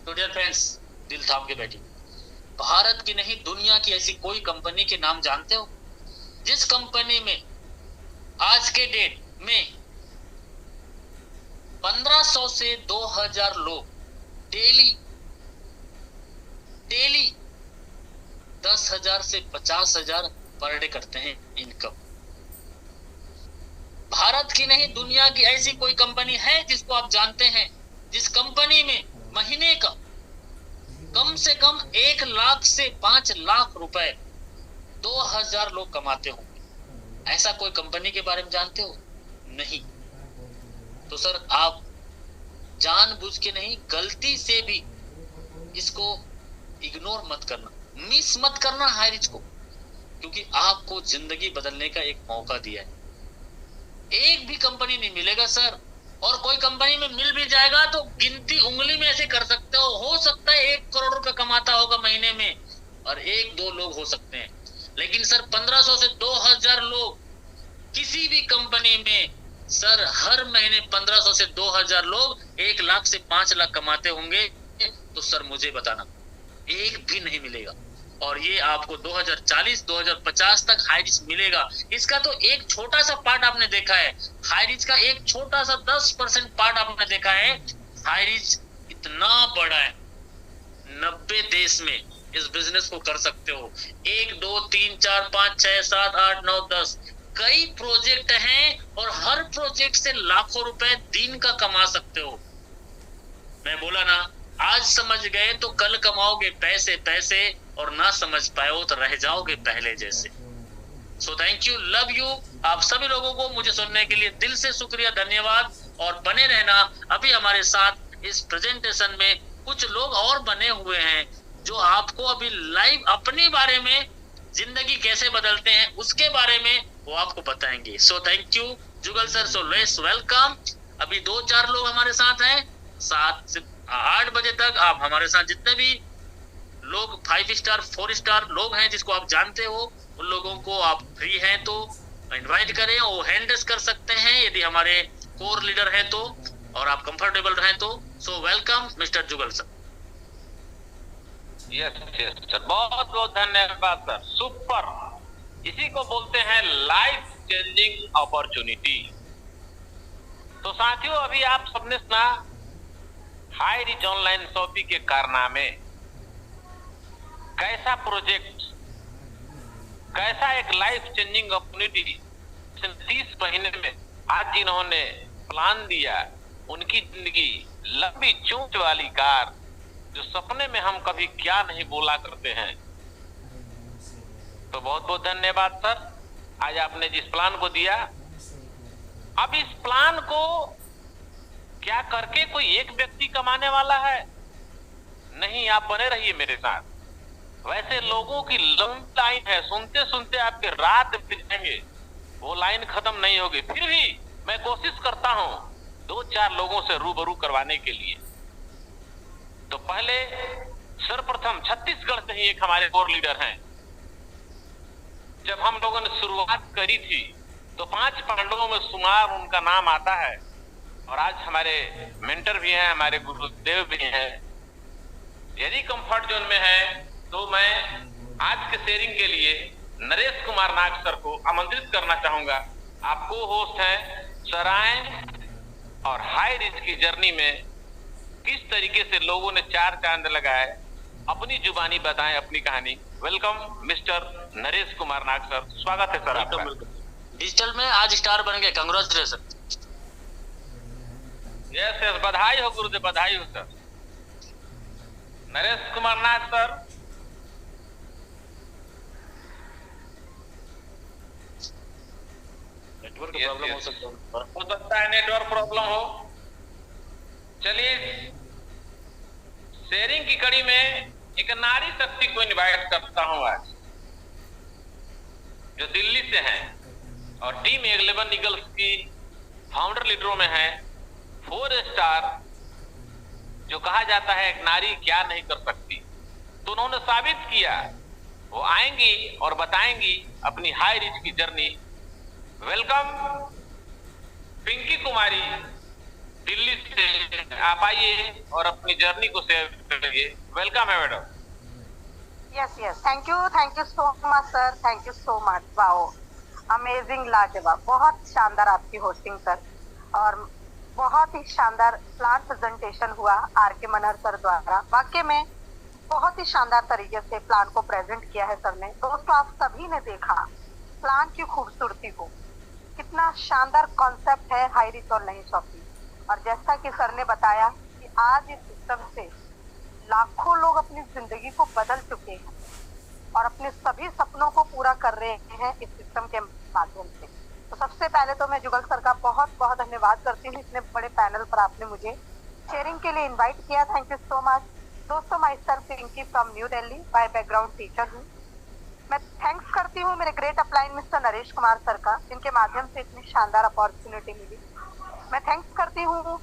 S2: तो डियर फ्रेंड्स, दिल थाम के बैठिए। भारत की नहीं दुनिया की ऐसी कोई कंपनी के नाम जानते हो जिस कंपनी में आज के डेट में 1500 से 2000 लोग डेली 10,000 से 50,000 पर डे करते हैं इनकम? भारत की नहीं दुनिया की ऐसी कोई कंपनी है जिसको आप जानते हैं जिस कंपनी में महीने का कम से कम 1 लाख से 5 लाख रुपए 2,000 लोग कमाते होंगे? ऐसा कोई कंपनी के बारे में जानते हो? नहीं। तो सर आप जानबूझ के नहीं, गलती से भी इसको इग्नोर मत करना, मिस मत करना हाई रिच को, क्योंकि आपको जिंदगी बदलने का एक मौका दिया है। एक भी कंपनी नहीं मिलेगा सर, और कोई कंपनी में मिल भी जाएगा तो गिनती उंगली में ऐसे कर सकते हो सकता है 1 करोड़ रुपए कमाता होगा महीने में, और 1-2 लोग हो सकते हैं, लेकिन सर 1500 से 2000 लोग किसी भी कंपनी में, सर हर महीने 1500 से 2000 लोग 1 लाख से 5 लाख कमाते होंगे, तो सर मुझे बताना, एक भी नहीं मिलेगा। और ये आपको 2040-2050 तक हाई रिच मिलेगा। इसका तो एक छोटा सा पार्ट आपने देखा है, हाई रिच का एक छोटा सा 10% पार्ट आपने देखा है। हाई रिच इतना बड़ा है, 90 देश में इस बिजनेस को कर सकते हो। 1 2 3 4 5 6 7 8 9 10 कई प्रोजेक्ट हैं, और हर प्रोजेक्ट से लाखों रुपए दिन का कमा सकते हो। मैं बोला ना, आज समझ गए तो कल कमाओगे पैसे पैसे, और ना समझ पाओ तो रह जाओगे पहले जैसे। So thank you, love you. आप सभी लोगों को मुझे सुनने के लिए दिल से शुक्रिया, धन्यवाद। और बने रहना, अभी हमारे साथ इस प्रेजेंटेशन में कुछ लोग और बने हुए हैं जो आपको अभी लाइव अपने बारे में, जिंदगी कैसे बदलते हैं उसके बारे में वो आपको बताएंगे। So thank you Jugal sir, so let's welcome. अभी 2-4 लोग हमारे साथ हैं, 7 से 8 बजे तक आप हमारे साथ जितने भी लोग 5 स्टार 4 स्टार लोग हैं जिसको आप जानते हो, उन लोगों को आप फ्री हैं तो इनवाइट करें। वो हैंड रेस कर सकते हैं यदि हमारे कोर लीडर हैं तो, और आप कंफर्टेबल रहें तो। सो वेलकम मिस्टर जुगल सर।
S3: यस सर, बहुत बहुत धन्यवाद सर, सुपर। इसी को बोलते हैं लाइफ चेंजिंग अपॉर्चुनिटी। तो साथियों, अभी आप सबने सुना हाई रिच ऑनलाइन शॉपिंग के कारनामे, कैसा प्रोजेक्ट, कैसा एक लाइफ चेंजिंग अपॉर्चुनिटी 30 महीने में आज जिन्होंने प्लान दिया, उनकी जिंदगी लंबी चोंच वाली कार, जो सपने में हम कभी क्या नहीं बोला करते हैं। तो बहुत बहुत धन्यवाद सर, आज आपने जिस प्लान को दिया। अब इस प्लान को क्या करके कोई एक व्यक्ति कमाने वाला है? नहीं, आप बने रहिए मेरे साथ। वैसे लोगों की लंबी लाइन है, सुनते सुनते आपके रात बीत जाएंगे, वो लाइन खत्म नहीं होगी। फिर भी मैं कोशिश करता हूं 2-4 लोगों से रूबरू करवाने के लिए। तो पहले सर्वप्रथम छत्तीसगढ़ से ही एक हमारे कोर लीडर हैं। जब हम लोगों ने शुरुआत करी थी तो 5 पांडवों में शुमार उनका नाम आता है, और आज हमारे मेंटर भी हैं, हमारे गुरुदेव भी हैं। यदि कंफर्ट जोन में है तो मैं आज के शेयरिंग के लिए नरेश कुमार नाग सर को आमंत्रित करना चाहूंगा। आप को होस्ट हैं सर, आए और हाई रिच की जर्नी में किस तरीके से लोगों ने 4 चांद लगाए, अपनी जुबानी बताएं अपनी कहानी। वेलकम मिस्टर नरेश कुमार नाग सर, स्वागत है सर आपका।
S2: डिजिटल में आज स्टार बन गए, कांग्रेचुलेशन।
S3: यस यस, बधाई हो गुरुदेव, बधाई हो सर। नरेश कुमार नाग सर,
S2: नेटवर्क प्रॉब्लम हो
S3: सकता है, नेटवर्क प्रॉब्लम हो। चलिए, शेयरिंग की कड़ी में एक नारी शक्ति को इनवाइट करता हूं आज, जो दिल्ली से हैं और टीम 11 ईगल्स की फाउंडर लीडरों में है। 4 स्टार, जो कहा जाता है एक नारी क्या नहीं कर सकती, तो उन्होंने साबित किया। वो आएंगी और बताएंगी अपनी हाई रिच की जर्नी। वेलकम पिंकी कुमारी, दिल्ली से आप आइए और अपनी जर्नी को शेयर करिए। वेलकम है madam.
S4: Yes yes, thank you so much sir, thank you so much. Wow, amazing, लाजवाब, बहुत शानदार आपकी होस्टिंग सर, और बहुत ही शानदार प्लान प्रेजेंटेशन हुआ आर के मनहर सर द्वारा। वाकई में बहुत ही शानदार तरीके से प्लान को प्रेजेंट किया है सर ने। दोस्तों, आप सभी ने देखा प्लान की खूबसूरती को, कितना शानदार कॉन्सेप्ट है हाई रिच ऑनलाइन शॉपिंग। और जैसा कि सर ने बताया कि आज इस सिस्टम से लाखों लोग अपनी जिंदगी को बदल चुके हैं और अपने सभी सपनों को पूरा कर रहे हैं इस सिस्टम के माध्यम से। तो सबसे पहले तो मैं जुगल सर का बहुत बहुत धन्यवाद करती हूँ, इतने बड़े पैनल पर आपने मुझे शेयरिंग के लिए इनवाइट किया। Thank you so much. दोस्तों, myself Pinky from new Delhi, by background teacher हूँ। मैं थैंक्स करती हूँ मेरे great upline mister Naresh Kumar sir का, जिनके माध्यम से इतनी शानदार अपॉर्चुनिटी मिली। मैं थैंक्स करती हूँ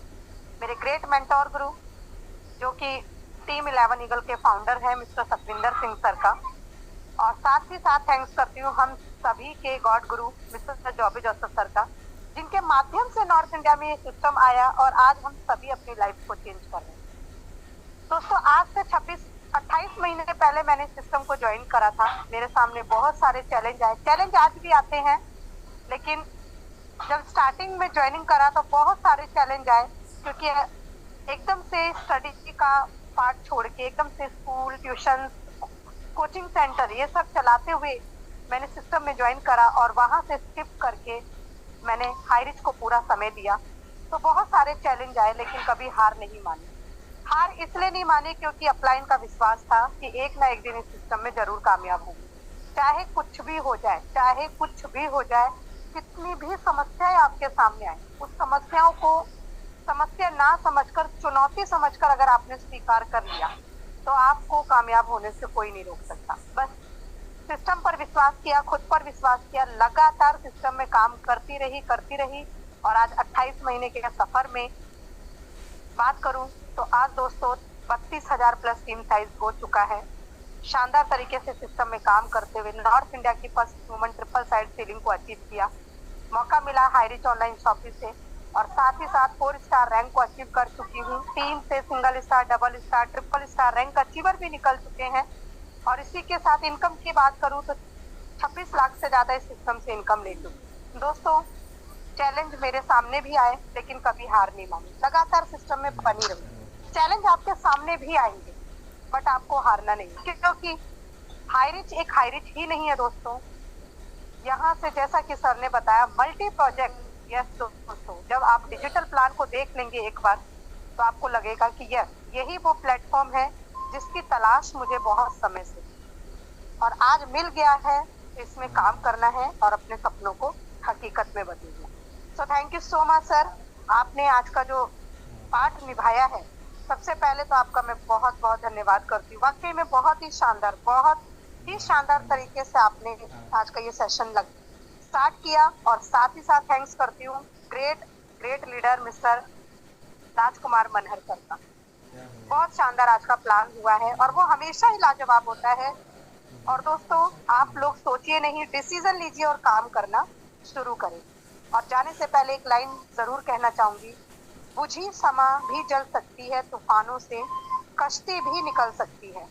S4: मेरे ग्रेट मेंटोर गुरु, जो कि टीम 11 ईगल के फाउंडर हैं मिस्टर सतविंदर सिंह सर का, और साथ ही साथ थैंक्स करती हूँ हम सभी के गॉड गुरु मिस्टर जॉबी जोसेफ सर का, जिनके माध्यम से नॉर्थ इंडिया में ये सिस्टम आया और आज हम सभी अपनी लाइफ को चेंज कर रहे हैं। दोस्तों, आज से 28 महीने पहले मैंने सिस्टम को ज्वाइन करा था। मेरे सामने बहुत सारे चैलेंज आए, चैलेंज आज भी आते हैं, लेकिन जब स्टार्टिंग में ज्वाइनिंग करा तो बहुत सारे चैलेंज आए, क्योंकि एकदम से स्टडी का पार्ट छोड़ के एकदम से स्कूल, ट्यूशन, कोचिंग सेंटर ये सब चलाते हुए मैंने सिस्टम में ज्वाइन करा और वहां से स्किप करके मैंने हाई रिच को पूरा समय दिया। तो बहुत सारे चैलेंज आए, लेकिन कभी हार नहीं मानी। हार इसलिए नहीं मानी क्योंकि अपलाइन का विश्वास था कि एक ना एक दिन इस सिस्टम में जरूर कामयाब होंगे, चाहे कुछ भी हो जाए, चाहे कुछ भी हो जाए, कितनी भी समस्याएं आपके सामने आए, उस समस्याओं को समस्या ना समझकर, चुनौती समझकर अगर आपने स्वीकार कर लिया तो आपको कामयाब होने से कोई नहीं रोक सकता। बस सिस्टम पर विश्वास किया, खुद पर विश्वास किया, लगातार सिस्टम में काम करती रही और आज 28 महीने के सफर में बात करूं तो आज दोस्तों 32,000 प्लस टीम साइज हो चुका है। शानदार तरीके से सिस्टम में काम करते हुए नॉर्थ इंडिया की first woman triple side ceiling को अचीव किया। मौका मिला हाई रिच ऑनलाइन शॉपिंग से और साथ ही साथ 4 स्टार रैंक को अचीव कर चुकी हूँ। 3 से single star, double star, triple star rank achiever भी निकल चुके हैं। और इसी के साथ इनकम की बात करूँ तो 26 लाख से ज्यादा इस सिस्टम से इनकम ले चुकी। दोस्तों, चैलेंज मेरे सामने भी आए, लेकिन कभी हार नहीं मानी, लगातार सिस्टम में बनी रही। चैलेंज आपके सामने भी आएंगे, बट आपको हारना नहीं, क्योंकि हाई रिच एक हाई रिच ही नहीं है दोस्तों। यहाँ से जैसा कि सर ने बताया, मल्टी प्रोजेक्ट। यस दोस्तों, जब आप डिजिटल प्लान को देख लेंगे एक बार तो आपको लगेगा कि यस, यही वो प्लेटफॉर्म है जिसकी तलाश मुझे बहुत समय से, और आज मिल गया है। इसमें काम करना है और अपने सपनों को हकीकत में बदलना। So thank you so much sir, आपने आज का जो पार्ट निभाया है, सबसे पहले तो आपका मैं बहुत बहुत धन्यवाद करती हूँ। वाकई में बहुत ही शानदार तरीके से आपने आज का ये सेशन स्टार्ट किया, और साथ ही साथ थैंक्स करती हूँ ग्रेट लीडर मिस्टर राजकुमार मनहर सर का। बहुत शानदार आज का प्लान हुआ है और वो हमेशा ही लाजवाब होता है। और दोस्तों, आप लोग सोचिए नहीं, डिसीजन लीजिए और काम करना शुरू करें। और जाने से पहले एक लाइन जरूर कहना चाहूंगी, बुझी समा भी जल सकती है, तूफानों से कश्ती भी निकल सकती है,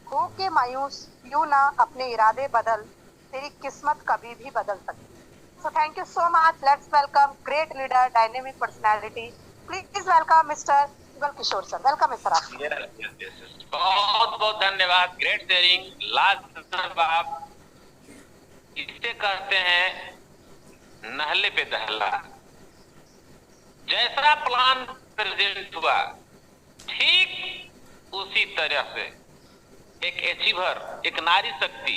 S4: हो के मायूस यूं ना अपने इरादे बदल, तेरी किस्मत कभी भी बदल सकती है। So thank you so much. Let's welcome great leader, dynamic personality. Please welcome mister Yugal Kishore sir. Welcome है सर आप।
S3: बहुत बहुत धन्यवाद। ग्रेट शेयरिंग, लाजवाब। इसे कहते हैं नहले पे दहला। जैसा प्लान प्रेजेंट हुआ, ठीक उसी तरह से एक अचीवर, एक नारी शक्ति,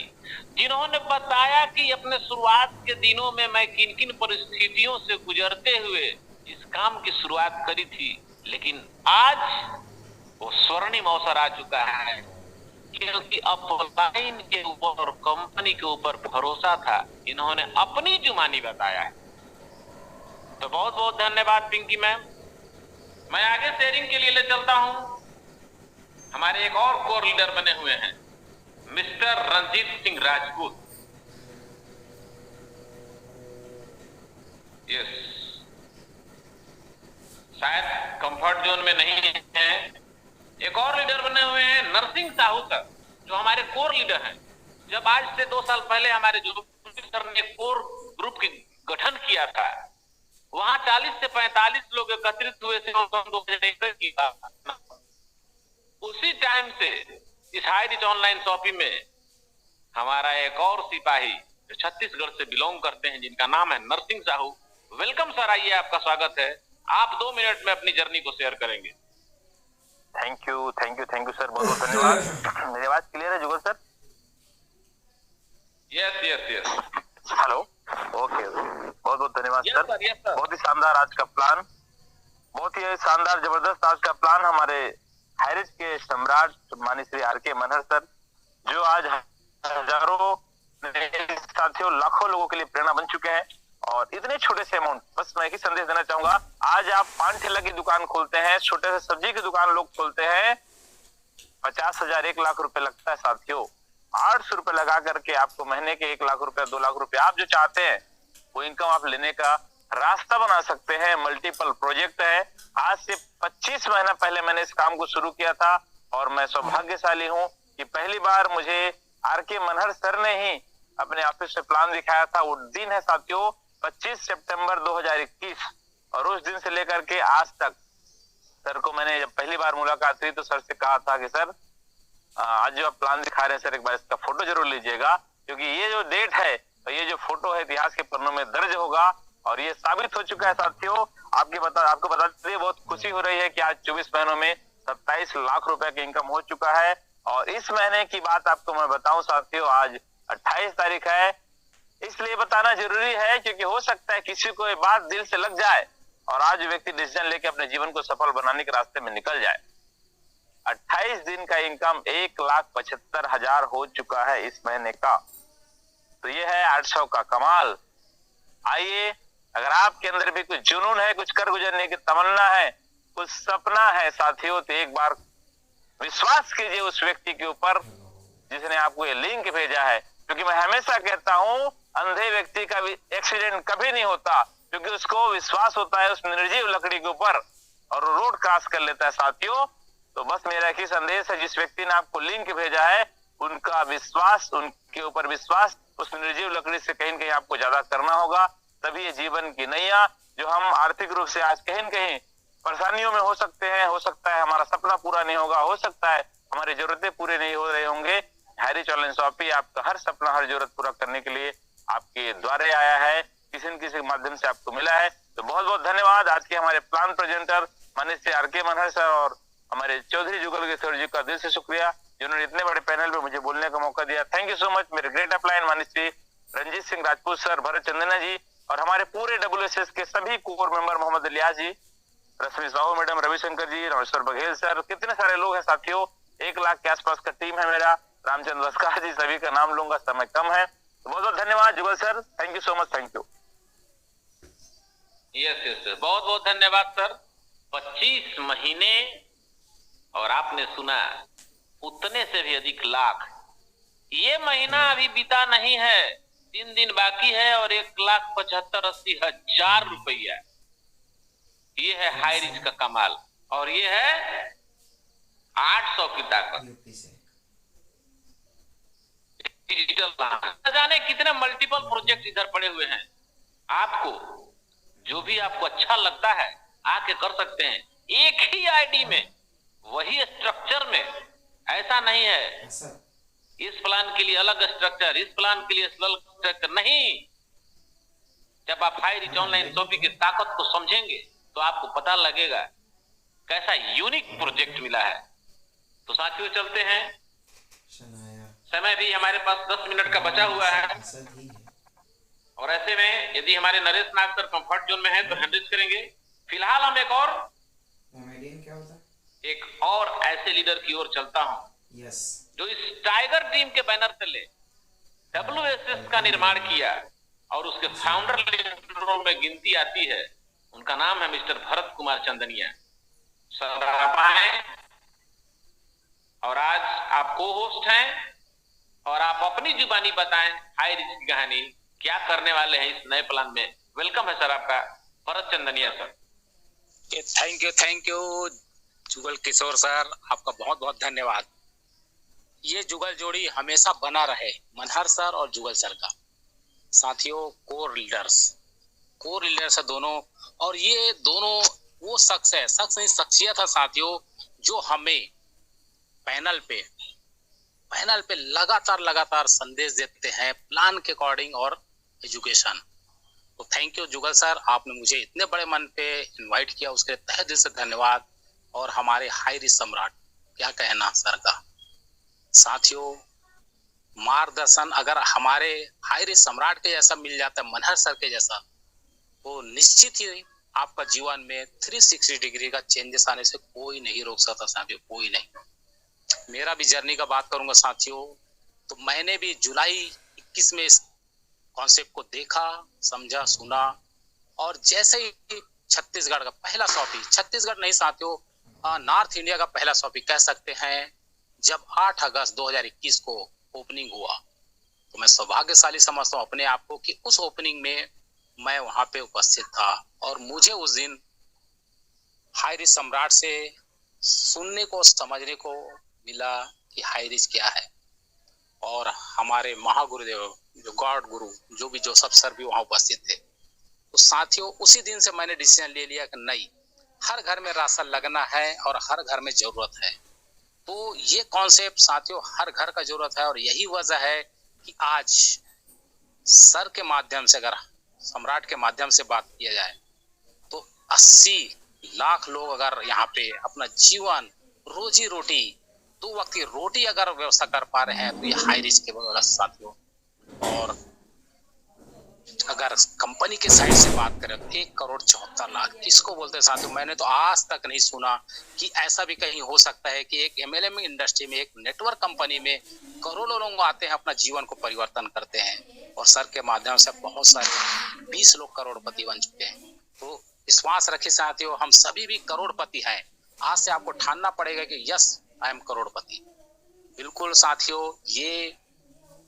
S3: जिन्होंने बताया कि अपने शुरुआत के दिनों में मैं किन किन परिस्थितियों से गुजरते हुए इस काम की शुरुआत करी थी, लेकिन आज वो स्वर्णिम अवसर आ चुका है, क्योंकि अपलाइन के ऊपर और कंपनी के ऊपर भरोसा था, इन्होंने अपनी जुबानी बताया है। तो बहुत बहुत धन्यवाद पिंकी मैम। मैं आगे शेयरिंग के लिए ले चलता हूं। हमारे एक और कोर लीडर बने हुए हैं मिस्टर रंजीत सिंह राजपूत। यस, शायद कंफर्ट जोन में नहीं है। एक और लीडर बने हुए हैं नरसिंह साहू सर, जो हमारे कोर लीडर हैं। जब आज से 2 साल पहले हमारे जो सर ने कोर ग्रुप की गठन किया था, वहां 40 से 45 लोग एकत्रित हुए थे 2021 की। उसी टाइम से इस हाई रिच ऑनलाइन शॉपिंग में हमारा एक और सिपाही जो छत्तीसगढ़ से बिलोंग करते हैं, जिनका नाम है नरसिंह साहू। वेलकम सर, आइए, आपका स्वागत है। आप 2 मिनट में अपनी जर्नी को शेयर करेंगे।
S5: थैंक यू सर, बहुत बहुत धन्यवाद। मेरी आवाज क्लियर है जुगल सर?
S3: यस।
S5: हेलो, ओके, बहुत बहुत धन्यवाद सर।
S3: सर।
S5: बहुत ही शानदार आज का प्लान, बहुत ही शानदार जबरदस्त आज का प्लान हमारे हाई रिच के सम्राट माननीय श्री आर.के. मनहर सर, जो आज हजारों साथियों, लाखों लोगों के लिए प्रेरणा बन चुके हैं। और इतने छोटे से अमाउंट, बस मैं एक ही संदेश देना चाहूंगा, आज आप पान ठेला की दुकान खोलते हैं, छोटे से सब्जी की दुकान लोग खोलते हैं, 50,000 1 लाख रुपए लगता है साथियों। 800 रुपए लगा करके आपको महीने के 1 लाख रुपए 2 लाख रुपए आप जो चाहते हैं वो इनकम आप लेने का रास्ता बना सकते हैं। मल्टीपल प्रोजेक्ट है। आज से 25 महीना पहले मैंने इस काम को शुरू किया था और मैं सौभाग्यशाली हूं कि पहली बार मुझे आरके मनहर सर ने ही अपने ऑफिस से प्लान दिखाया था। वो दिन है साथियों 25 सितंबर 2021 और उस दिन से लेकर के आज तक सर को मैंने जब पहली बार मुलाकात हुई तो सर से कहा था कि सर आज जो आप प्लान दिखा रहे हैं सर एक बार इसका फोटो जरूर लीजिएगा, क्योंकि ये जो डेट है तो ये जो फोटो है इतिहास के पन्नों में दर्ज होगा और ये साबित हो चुका है साथियों। आपको बताते हुए बहुत खुशी हो रही है कि आज 24 महीनों में 27 लाख रुपए की इनकम हो चुका है। और इस महीने की बात आपको मैं बताऊं साथियों, आज 28 तारीख है, इसलिए बताना जरूरी है क्योंकि हो सकता है किसी को ये बात दिल से लग जाए और आज व्यक्ति डिसीजन लेके अपने जीवन को सफल बनाने के रास्ते में निकल जाए। 28 दिन का इनकम 1,75,000 हो चुका है इस महीने का, तो ये है 800 का कमाल। आइए, अगर आपके अंदर भी कुछ जुनून है, कुछ कर गुजरने की तमन्ना है, कुछ सपना है साथियों, तो एक बार विश्वास कीजिए उस व्यक्ति के ऊपर जिसने आपको ये लिंक भेजा है। क्योंकि मैं हमेशा कहता हूं अंधे व्यक्ति का एक्सीडेंट कभी नहीं होता, क्योंकि उसको विश्वास होता है उस निर्जीव लकड़ी के ऊपर और रोड क्रॉस कर लेता है साथियों। तो बस मेरा एक ही संदेश है, जिस व्यक्ति ने आपको लिंक भेजा है उनका विश्वास, उनके ऊपर विश्वास उस निर्जीव लकड़ी से कहीं न कहीं आपको ज्यादा करना होगा। तभी ये जीवन की नैया जो हम आर्थिक रूप से आज कहीं न कहीं परेशानियों में हो सकते हैं, हो सकता है हमारा सपना पूरा नहीं होगा, हो सकता है हमारी जरूरतें पूरे नहीं हो रहे होंगे, हैरिज ऑनलाइन शॉपी आपका हर सपना हर जरूरत पूरा करने के लिए आपके द्वारे आया है, किसी न किसी के माध्यम से आपको मिला है। तो बहुत बहुत धन्यवाद। आज के हमारे प्लान प्रेजेंटर माननीय श्री आरके मनहर सर और हमारे चौधरी जुगल किशोर जी का दिल से शुक्रिया जिन्होंने इतने बड़े पैनल पे मुझे बोलने का मौका दिया। Thank you so much. मेरे ग्रेट अपलाइन माननीय श्री रंजीत सिंह राजपूत सर, भरत चंदना जी और हमारे पूरे WSS के सभी कोर मेंबर, मोहम्मद इलियास जी, रश्मि साहू मैडम, रविशंकर जी, रामेश्वर बघेल सर, कितने सारे लोग हैं साथियों। 1 लाख के आसपास का टीम है मेरा। रामचंद्र वस्कार जी, सभी का नाम लूंगा, समय कम है। तो बहुत बहुत धन्यवाद Jugal sir, thank you so much. Thank you.
S3: Yes बहुत बहुत धन्यवाद सर। 25 महीने और आपने सुना उतने से भी अधिक लाख। ये महीना अभी बीता नहीं है, 3 दिन बाकी है और 1,75,80,000 रुपया। ये है हाई रिस्क का कमाल और ये है 800 की ताकत। डिजिटल न जाने कितने मल्टीपल प्रोजेक्ट इधर पड़े हुए हैं। आपको जो भी आपको अच्छा लगता है आके कर सकते हैं, एक ही आईडी में, वही स्ट्रक्चर में। ऐसा नहीं है इस प्लान के लिए अलग स्ट्रक्चर, इस प्लान के लिए अलग स्ट्रक्चर, नहीं। जब आप हाई रिच ऑनलाइन शॉपिंग की ताकत को समझेंगे तो आपको पता लगेगा कैसा यूनिक प्रोजेक्ट मिला है। तो साथियों चलते हैं, समय भी हमारे पास 10 मिनट का बचा हुआ है और ऐसे में यदि हमारे नरेश नाग सर कंफर्ट जोन में है तो हैंडल करेंगे। फिलहाल हम एक और ऐसे लीडर की ओर चलता हूं जो इस टाइगर टीम के बैनर तले WSS का निर्माण किया और उसके फाउंडर लीडरों में गिनती आती है। उनका नाम है मिस्टर भरत कुमार चंदनिया सर। आप आए और आज आप को होस्ट हैं और आप अपनी जुबानी बताएं हाई रिच की कहानी क्या करने वाले हैं इस नए प्लान में। वेलकम है सर आपका, Bharat Chandaniya sir.
S6: Thank you Jugal Kishore sir, आपका बहुत बहुत धन्यवाद। ये जुगल जोड़ी हमेशा बना रहे, मनहर सर और जुगल सर का। साथियों, कोर लीडर्स है दोनों, और ये दोनों वो शख्स नहीं शख्सियत है साथियों जो हमें पैनल पे लगातार संदेश देते हैं प्लान के अकॉर्डिंग और एजुकेशन। तो थैंक यू जुगल सर, आपने मुझे इतने बड़े मन पे इनवाइट किया, उसके तहे दिल से धन्यवाद। और हमारे हाई रिच सम्राट, क्या कहना सर का। साथियों, मार्गदर्शन अगर हमारे हाई रिच सम्राट के जैसा मिल जाता है, मनहर सर के जैसा, तो निश्चित ही आपका जीवन में 360 डिग्री का चेंजेस आने से कोई नहीं रोक सकता साथियों, कोई नहीं। मेरा भी जर्नी का बात करूंगा साथियों, तो मैंने भी जुलाई 21 में इस कॉन्सेप्ट को देखा, समझा, सुना, और जैसे ही छत्तीसगढ़ का पहला शॉपिंग, छत्तीसगढ़ नहीं साथियों, नॉर्थ इंडिया का पहला शॉपिंग कह सकते हैं, जब 8 अगस्त 2021 को ओपनिंग हुआ तो मैं सौभाग्यशाली समझता हूँ अपने आप को कि उस ओपनिंग में मैं वहां पे उपस्थित था और मुझे उस दिन हाई रिच सम्राट से सुनने को समझने को मिला कि हाई रिच क्या है। और हमारे महागुरुदेव जो गॉड गुरु जो भी जोसेफ सर भी वहां उपस्थित थे। तो साथियों उसी दिन से मैंने डिसीजन ले लिया कि नहीं, हर घर में राशन लगना है और हर घर में जरूरत है। तो ये कॉन्सेप्ट साथियों हर घर का जरूरत है और यही वजह है कि आज सर के माध्यम से, अगर सम्राट के माध्यम से बात किया जाए तो 80 लाख लोग अगर यहाँ पे अपना जीवन, रोजी रोटी, 2 वक्त की रोटी अगर व्यवस्था कर पा रहे हैं तो ये हाई रिच के बदौलत साथियों। और अगर कंपनी के साइड से बात करें तो 1,74,00,000 किसको बोलते हैं साथियों? मैंने तो आज तक नहीं सुना कि ऐसा भी कहीं हो सकता है कि एक एमएलएम इंडस्ट्री में, एक नेटवर्क कंपनी में करोड़ों लोग आते हैं, अपना जीवन को परिवर्तन करते हैं और सर के माध्यम से बहुत सारे 20 लोग करोड़पति बन चुके हैं। तो विश्वास रखिए साथियों, हम सभी भी करोड़पति हैं। आज से आपको ठानना पड़ेगा कि यस आई एम करोड़पति। बिल्कुल साथियों, ये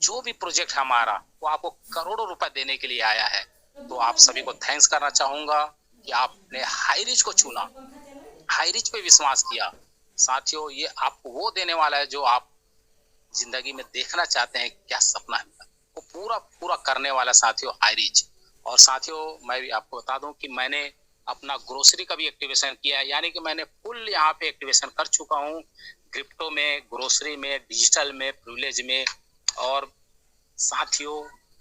S6: जो भी प्रोजेक्ट हमारा वो आपको करोड़ों रुपए देने के लिए आया है। तो आप सभी को थैंक्स करना चाहूंगा कि आपने हाई रिच को चुना, हाई रिच पे विश्वास किया। साथियों ये आपको वो देने वाला है जो आप जिंदगी में देखना चाहते हैं, क्या सपना है वो पूरा पूरा करने वाला साथियों हाई रिच। और साथियों मैं भी आपको बता दूं कि मैंने अपना ग्रोसरी का भी एक्टिवेशन किया है, यानी कि मैंने फुल यहाँ पे एक्टिवेशन कर चुका हूँ, क्रिप्टो में, ग्रोसरी में, डिजिटल में, प्रिविलेज में। और साथियों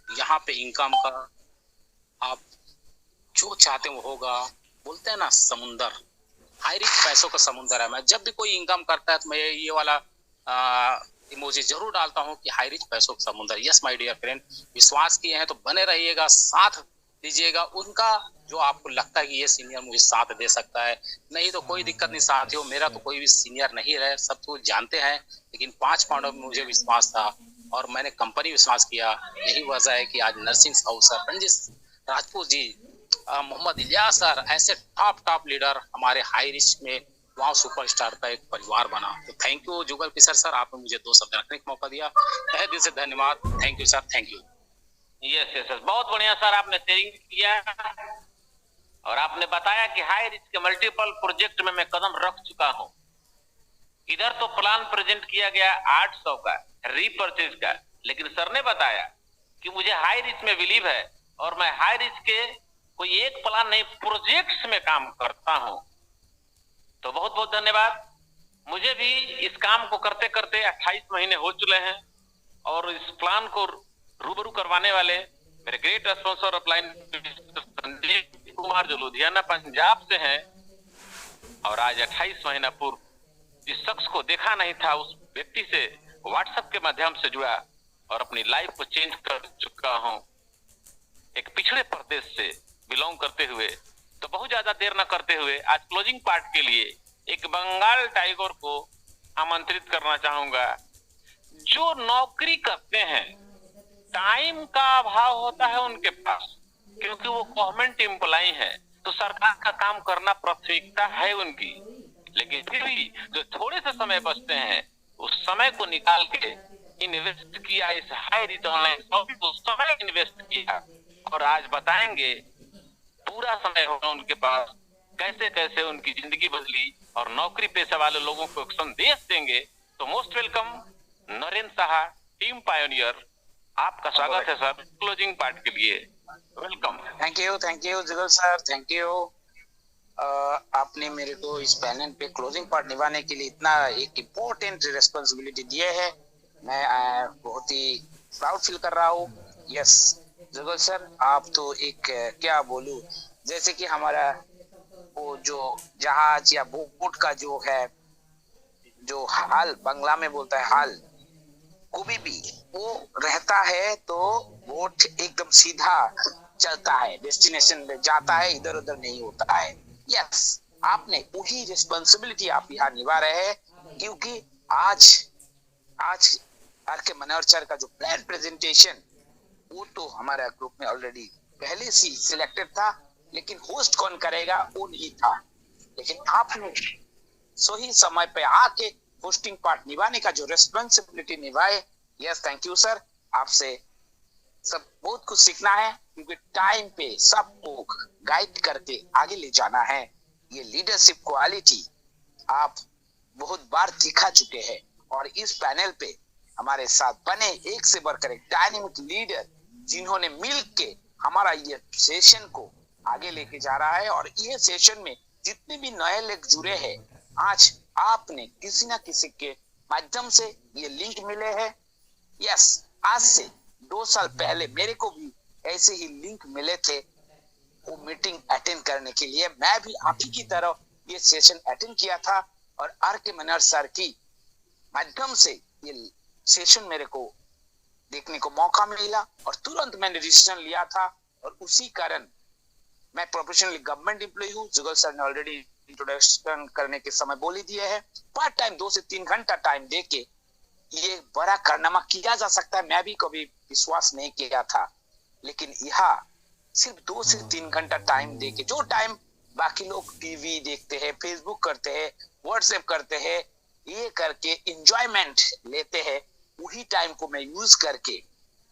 S6: यहाँ पे इनकम का आप जो चाहते हैं वो होगा। बोलते हैं ना समुंदर, हाई रिच पैसों का समुंदर है। मैं जब भी कोई इनकम करता है तो मैं ये वाला इमोजी जरूर डालता हूँ कि हाई रिच पैसों का समुंदर। यस माय डियर फ्रेंड, विश्वास किए हैं तो बने रहिएगा, साथ दीजिएगा उनका जो आपको लगता है कि ये सीनियर मुझे साथ दे सकता है। नहीं तो कोई दिक्कत नहीं साथियों, मेरा तो कोई भी सीनियर नहीं है, सब तो जानते हैं, लेकिन 5 पांडव में मुझे विश्वास था और मैंने कंपनी विश्वास किया। यही वजह है कि आज नरसिंह साहू सर, रंजीत राजपूत जी, मोहम्मद इलियास सर, ऐसे टॉप लीडर हमारे हाई रिच में वाव सुपरस्टार का एक परिवार बना। तो thank you Jugal Kishore sir, आपने मुझे 2 शब्द रखने का मौका दिया, तहे दिल से धन्यवाद। Thank you sir, thank you.
S3: Yes बहुत बढ़िया सर, आपने शेयरिंग किया और आपने बताया कि हाई रिच के मल्टीपल प्रोजेक्ट में मैं कदम रख चुका हूं। इधर तो प्लान प्रेजेंट किया गया 800 का रीपर्चेज का, लेकिन सर ने बताया कि मुझे हाई रिच में बिलीव है और मैं हाई रिच के कोई एक प्लान नहीं, प्रोजेक्ट्स में काम करता हूं। तो बहुत बहुत धन्यवाद। मुझे भी इस काम को करते करते 28 महीने हो चुके हैं और इस प्लान को रूबरू करवाने वाले मेरे great sponsor upline Sandeep Kumar जो लुधियाना पंजाब से हैं, और आज 28 महीना पूर्व जिस शख्स को देखा नहीं था उस व्यक्ति से व्हाट्सएप के माध्यम से जुड़ा और अपनी लाइफ को चेंज कर चुका हूं। एक पिछड़े प्रदेश से बिलोंग करते हुए, तो बहुत ज्यादा देर न करते हुए आज क्लोजिंग पार्ट के लिए एक बंगाल टाइगर को आमंत्रित करना चाहूंगा। जो नौकरी करते हैं, टाइम का अभाव होता है उनके पास, क्योंकि वो गवर्नमेंट एम्प्लॉय है, तो सरकार का काम करना प्राथमिकता है उनकी। लेकिन फिर भी जो थोड़े से समय बचते हैं, उस समय को निकाल के इन्वेस्ट किया इस हाई रिच ऑनलाइन शॉपिंग को, समय इन्वेस्ट किया और आज बताएंगे पूरा समय होगा उनके पास, कैसे कैसे उनकी जिंदगी बदली और नौकरी पेशे वाले लोगों को एक संदेश देंगे। तो most welcome Narendra Saha, team pioneer, आपका स्वागत है सर क्लोजिंग पार्ट के लिए। Welcome.
S6: Thank you Jugal sir, thank you. आपने मेरे को इस पैनल पे क्लोजिंग पार्ट निभाने के लिए इतना एक इम्पोर्टेंट रिस्पॉन्सिबिलिटी दिए है। मैं बहुत ही प्राउड फील कर रहा हूँ। यस जुगल सर, आप तो एक क्या बोलूं, जैसे कि हमारा वो जो जहाज या बोट का जो है, जो हाल बंगला में बोलता है हाल, कभी भी वो रहता है तो बोट एकदम सीधा चलता है, डेस्टिनेशन पे जाता है, इधर उधर नहीं होता है। यस, आपने वही रिस्पॉन्सिबिलिटी आप यहाँ निभा रहे हैं, क्योंकि आज आर के मनोहर सर का जो प्लान प्रेजेंटेशन, वो तो हमारा ग्रुप में ऑलरेडी पहले से सिलेक्टेड था, लेकिन होस्ट कौन करेगा वो नहीं था। लेकिन आपने सही समय पे आके होस्टिंग पार्ट निभाने का जो रेस्पॉन्सिबिलिटी निभाए। Yes, thank you sir. आपसे सब बहुत कुछ सीखना है, क्योंकि टाइम पे सबको गाइड करके आगे ले जाना है। ये लीडरशिप क्वालिटी आप बहुत बार दिखा चुके हैं, और इस पैनल पे हमारे साथ बने एक से बढ़कर एक डायनेमिक लीडर, जिन्होंने मिल के हमारा ये सेशन को आगे लेके जा रहा है। और ये सेशन में जितने भी नए लोग जुड़े हैं, आज आपने किसी ना किसी के माध्यम से ये लिंक मिले हैं। यस, आज से 2 साल पहले मेरे को भी ऐसे ही लिंक मिले थे वो मीटिंग अटेंड करने के लिए। मैं भी आप ही की तरह ये सेशन अटेंड किया था, और आर.के. मनहर सर की माध्यम से ये सेशन मेरे को देखने को मौका मिला, और तुरंत मैंने डिसीजन लिया था। और उसी कारण मैं प्रोफेशनली गवर्नमेंट एम्प्लॉय हूँ। जुगल सर ने ऑलरेडी इंट्रोडक्शन करने के समय बोल ही दिए है। पार्ट टाइम 2 से 3 घंटा टाइम देके ये बड़ा कारनामा किया जा सकता है, मैं भी कभी विश्वास नहीं किया था। लेकिन यहाँ सिर्फ 2 से 3 घंटा टाइम देके, जो टाइम बाकी लोग टीवी देखते हैं, फेसबुक करते हैं, व्हाट्सएप करते हैं, ये करके इंजॉयमेंट लेते हैं, वही टाइम को मैं यूज करके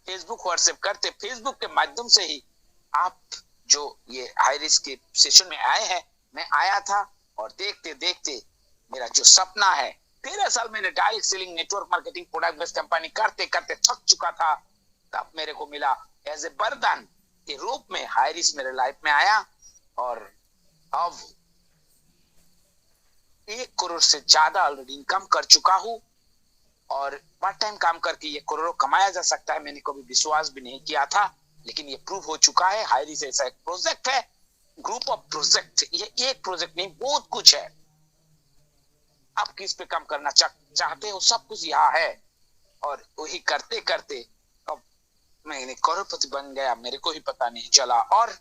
S6: फेसबुक व्हाट्सएप करते, फेसबुक के माध्यम से ही आप जो ये हाई रिस्क के सेशन में आए हैं, मैं आया था। और देखते देखते मेरा जो सपना है, 13 साल मैंने direct selling, network marketing, product based company करते करते थक चुका था। तब मेरे को मिला एज ए वरदान के रूप में हाई रिस्क मेरे लाइफ में आया, और अब 1 करोड़ से ज्यादा ऑलरेडी इनकम कर चुका हूँ। और पार्ट टाइम काम करके ये करोड़ों कमाया जा सकता है, मैंने कभी विश्वास भी नहीं किया था, लेकिन ये प्रूव हो चुका है। हाई रिस्क ऐसा एक प्रोजेक्ट है, ग्रुप ऑफ प्रोजेक्ट, ये एक प्रोजेक्ट नहीं, बहुत कुछ है। आप किस पे काम करना चाहते हो, सब कुछ यहाँ है। और वही करते करते अब मैं करोड़पति बन गया, मेरे को ही पता नहीं चला। और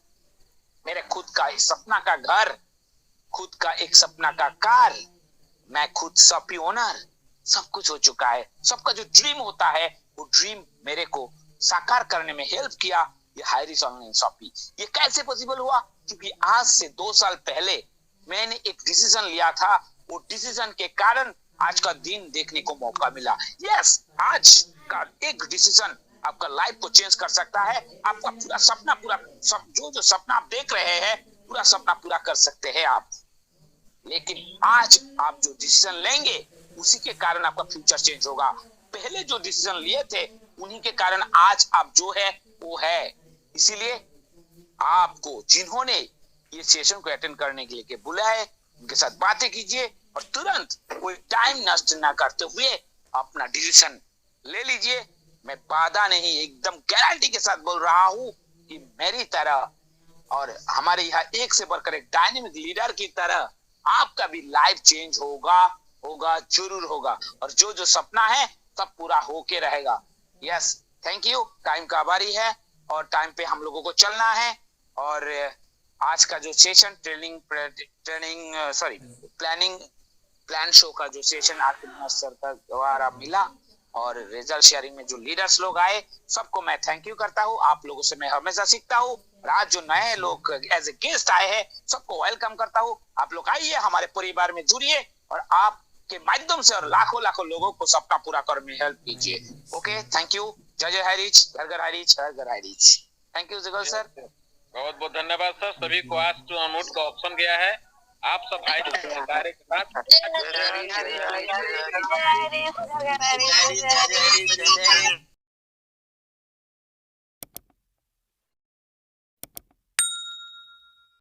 S6: मेरे खुद का एक सपना का घर, खुद का एक सपना का कार, मैं खुद शॉपी ओनर, सब कुछ हो चुका है। सबका जो ड्रीम होता है, वो ड्रीम मेरे को साकार करने में हेल्प किया ये हाई रिस्क ऑनलाइन शॉपी। ये कैसे पॉसिबल हुआ? क्योंकि आज से 2 साल पहले मैंने एक डिसीजन लिया था, वो डिसीजन के कारण आज का दिन देखने को मौका मिला। यस, आज का एक डिसीजन आपका लाइफ को चेंज कर सकता है। आपका पूरा सपना, जो सपना आप देख रहे हैं, पूरा सपना पूरा कर सकते हैं आप। लेकिन आज आप जो डिसीजन लेंगे, उसी के कारण आपका फ्यूचर चेंज होगा। पहले जो डिसीजन लिए थे, उन्हीं के कारण आज आप जो है वो है। इसीलिए आपको जिन्होंने ये सेशन को अटेंड करने के लिए बुलाया है, उनके साथ बातें कीजिए, और तुरंत कोई टाइम नष्ट ना करते हुए अपना डिसीजन ले लीजिए। मैं वादा नहीं, एकदम गारंटी के साथ बोल रहा हूं कि मेरी तरह और हमारे यहाँ एक से बढ़कर एक डायनेमिक लीडर की तरह आपका भी लाइफ चेंज होगा, जरूर होगा। और जो सपना है सब पूरा होके रहेगा। Yes, thank you. टाइम का आभारी है, और टाइम पे हम लोगों को चलना है। और आज का जो सेशन प्लान शो का जो सेशन आर.के. सर का द्वारा मिला, और रिजल्ट शेयरिंग में जो लीडर्स लोग आए, सबको मैं थैंक यू करता हूँ। आप लोगों से मैं हमेशा सीखता हूँ। आज जो नए लोग एज ए गेस्ट आए हैं, सबको वेलकम करता हूँ। आप लोग आइए, हमारे परिवार में जुड़िए, और आपके माध्यम से और लाखों लाखों लोगों को सपना पूरा करने में हेल्प कीजिए। Okay, thank you. जय जय हाई रिच, घर घर हाई रिच, हर घर high rich. Thank you Jugal sir.
S3: बहुत बहुत धन्यवाद सर। सभी को आज टू अनम्यूट का ऑप्शन गया है, आप सब हाई डायरेक्ट के साथ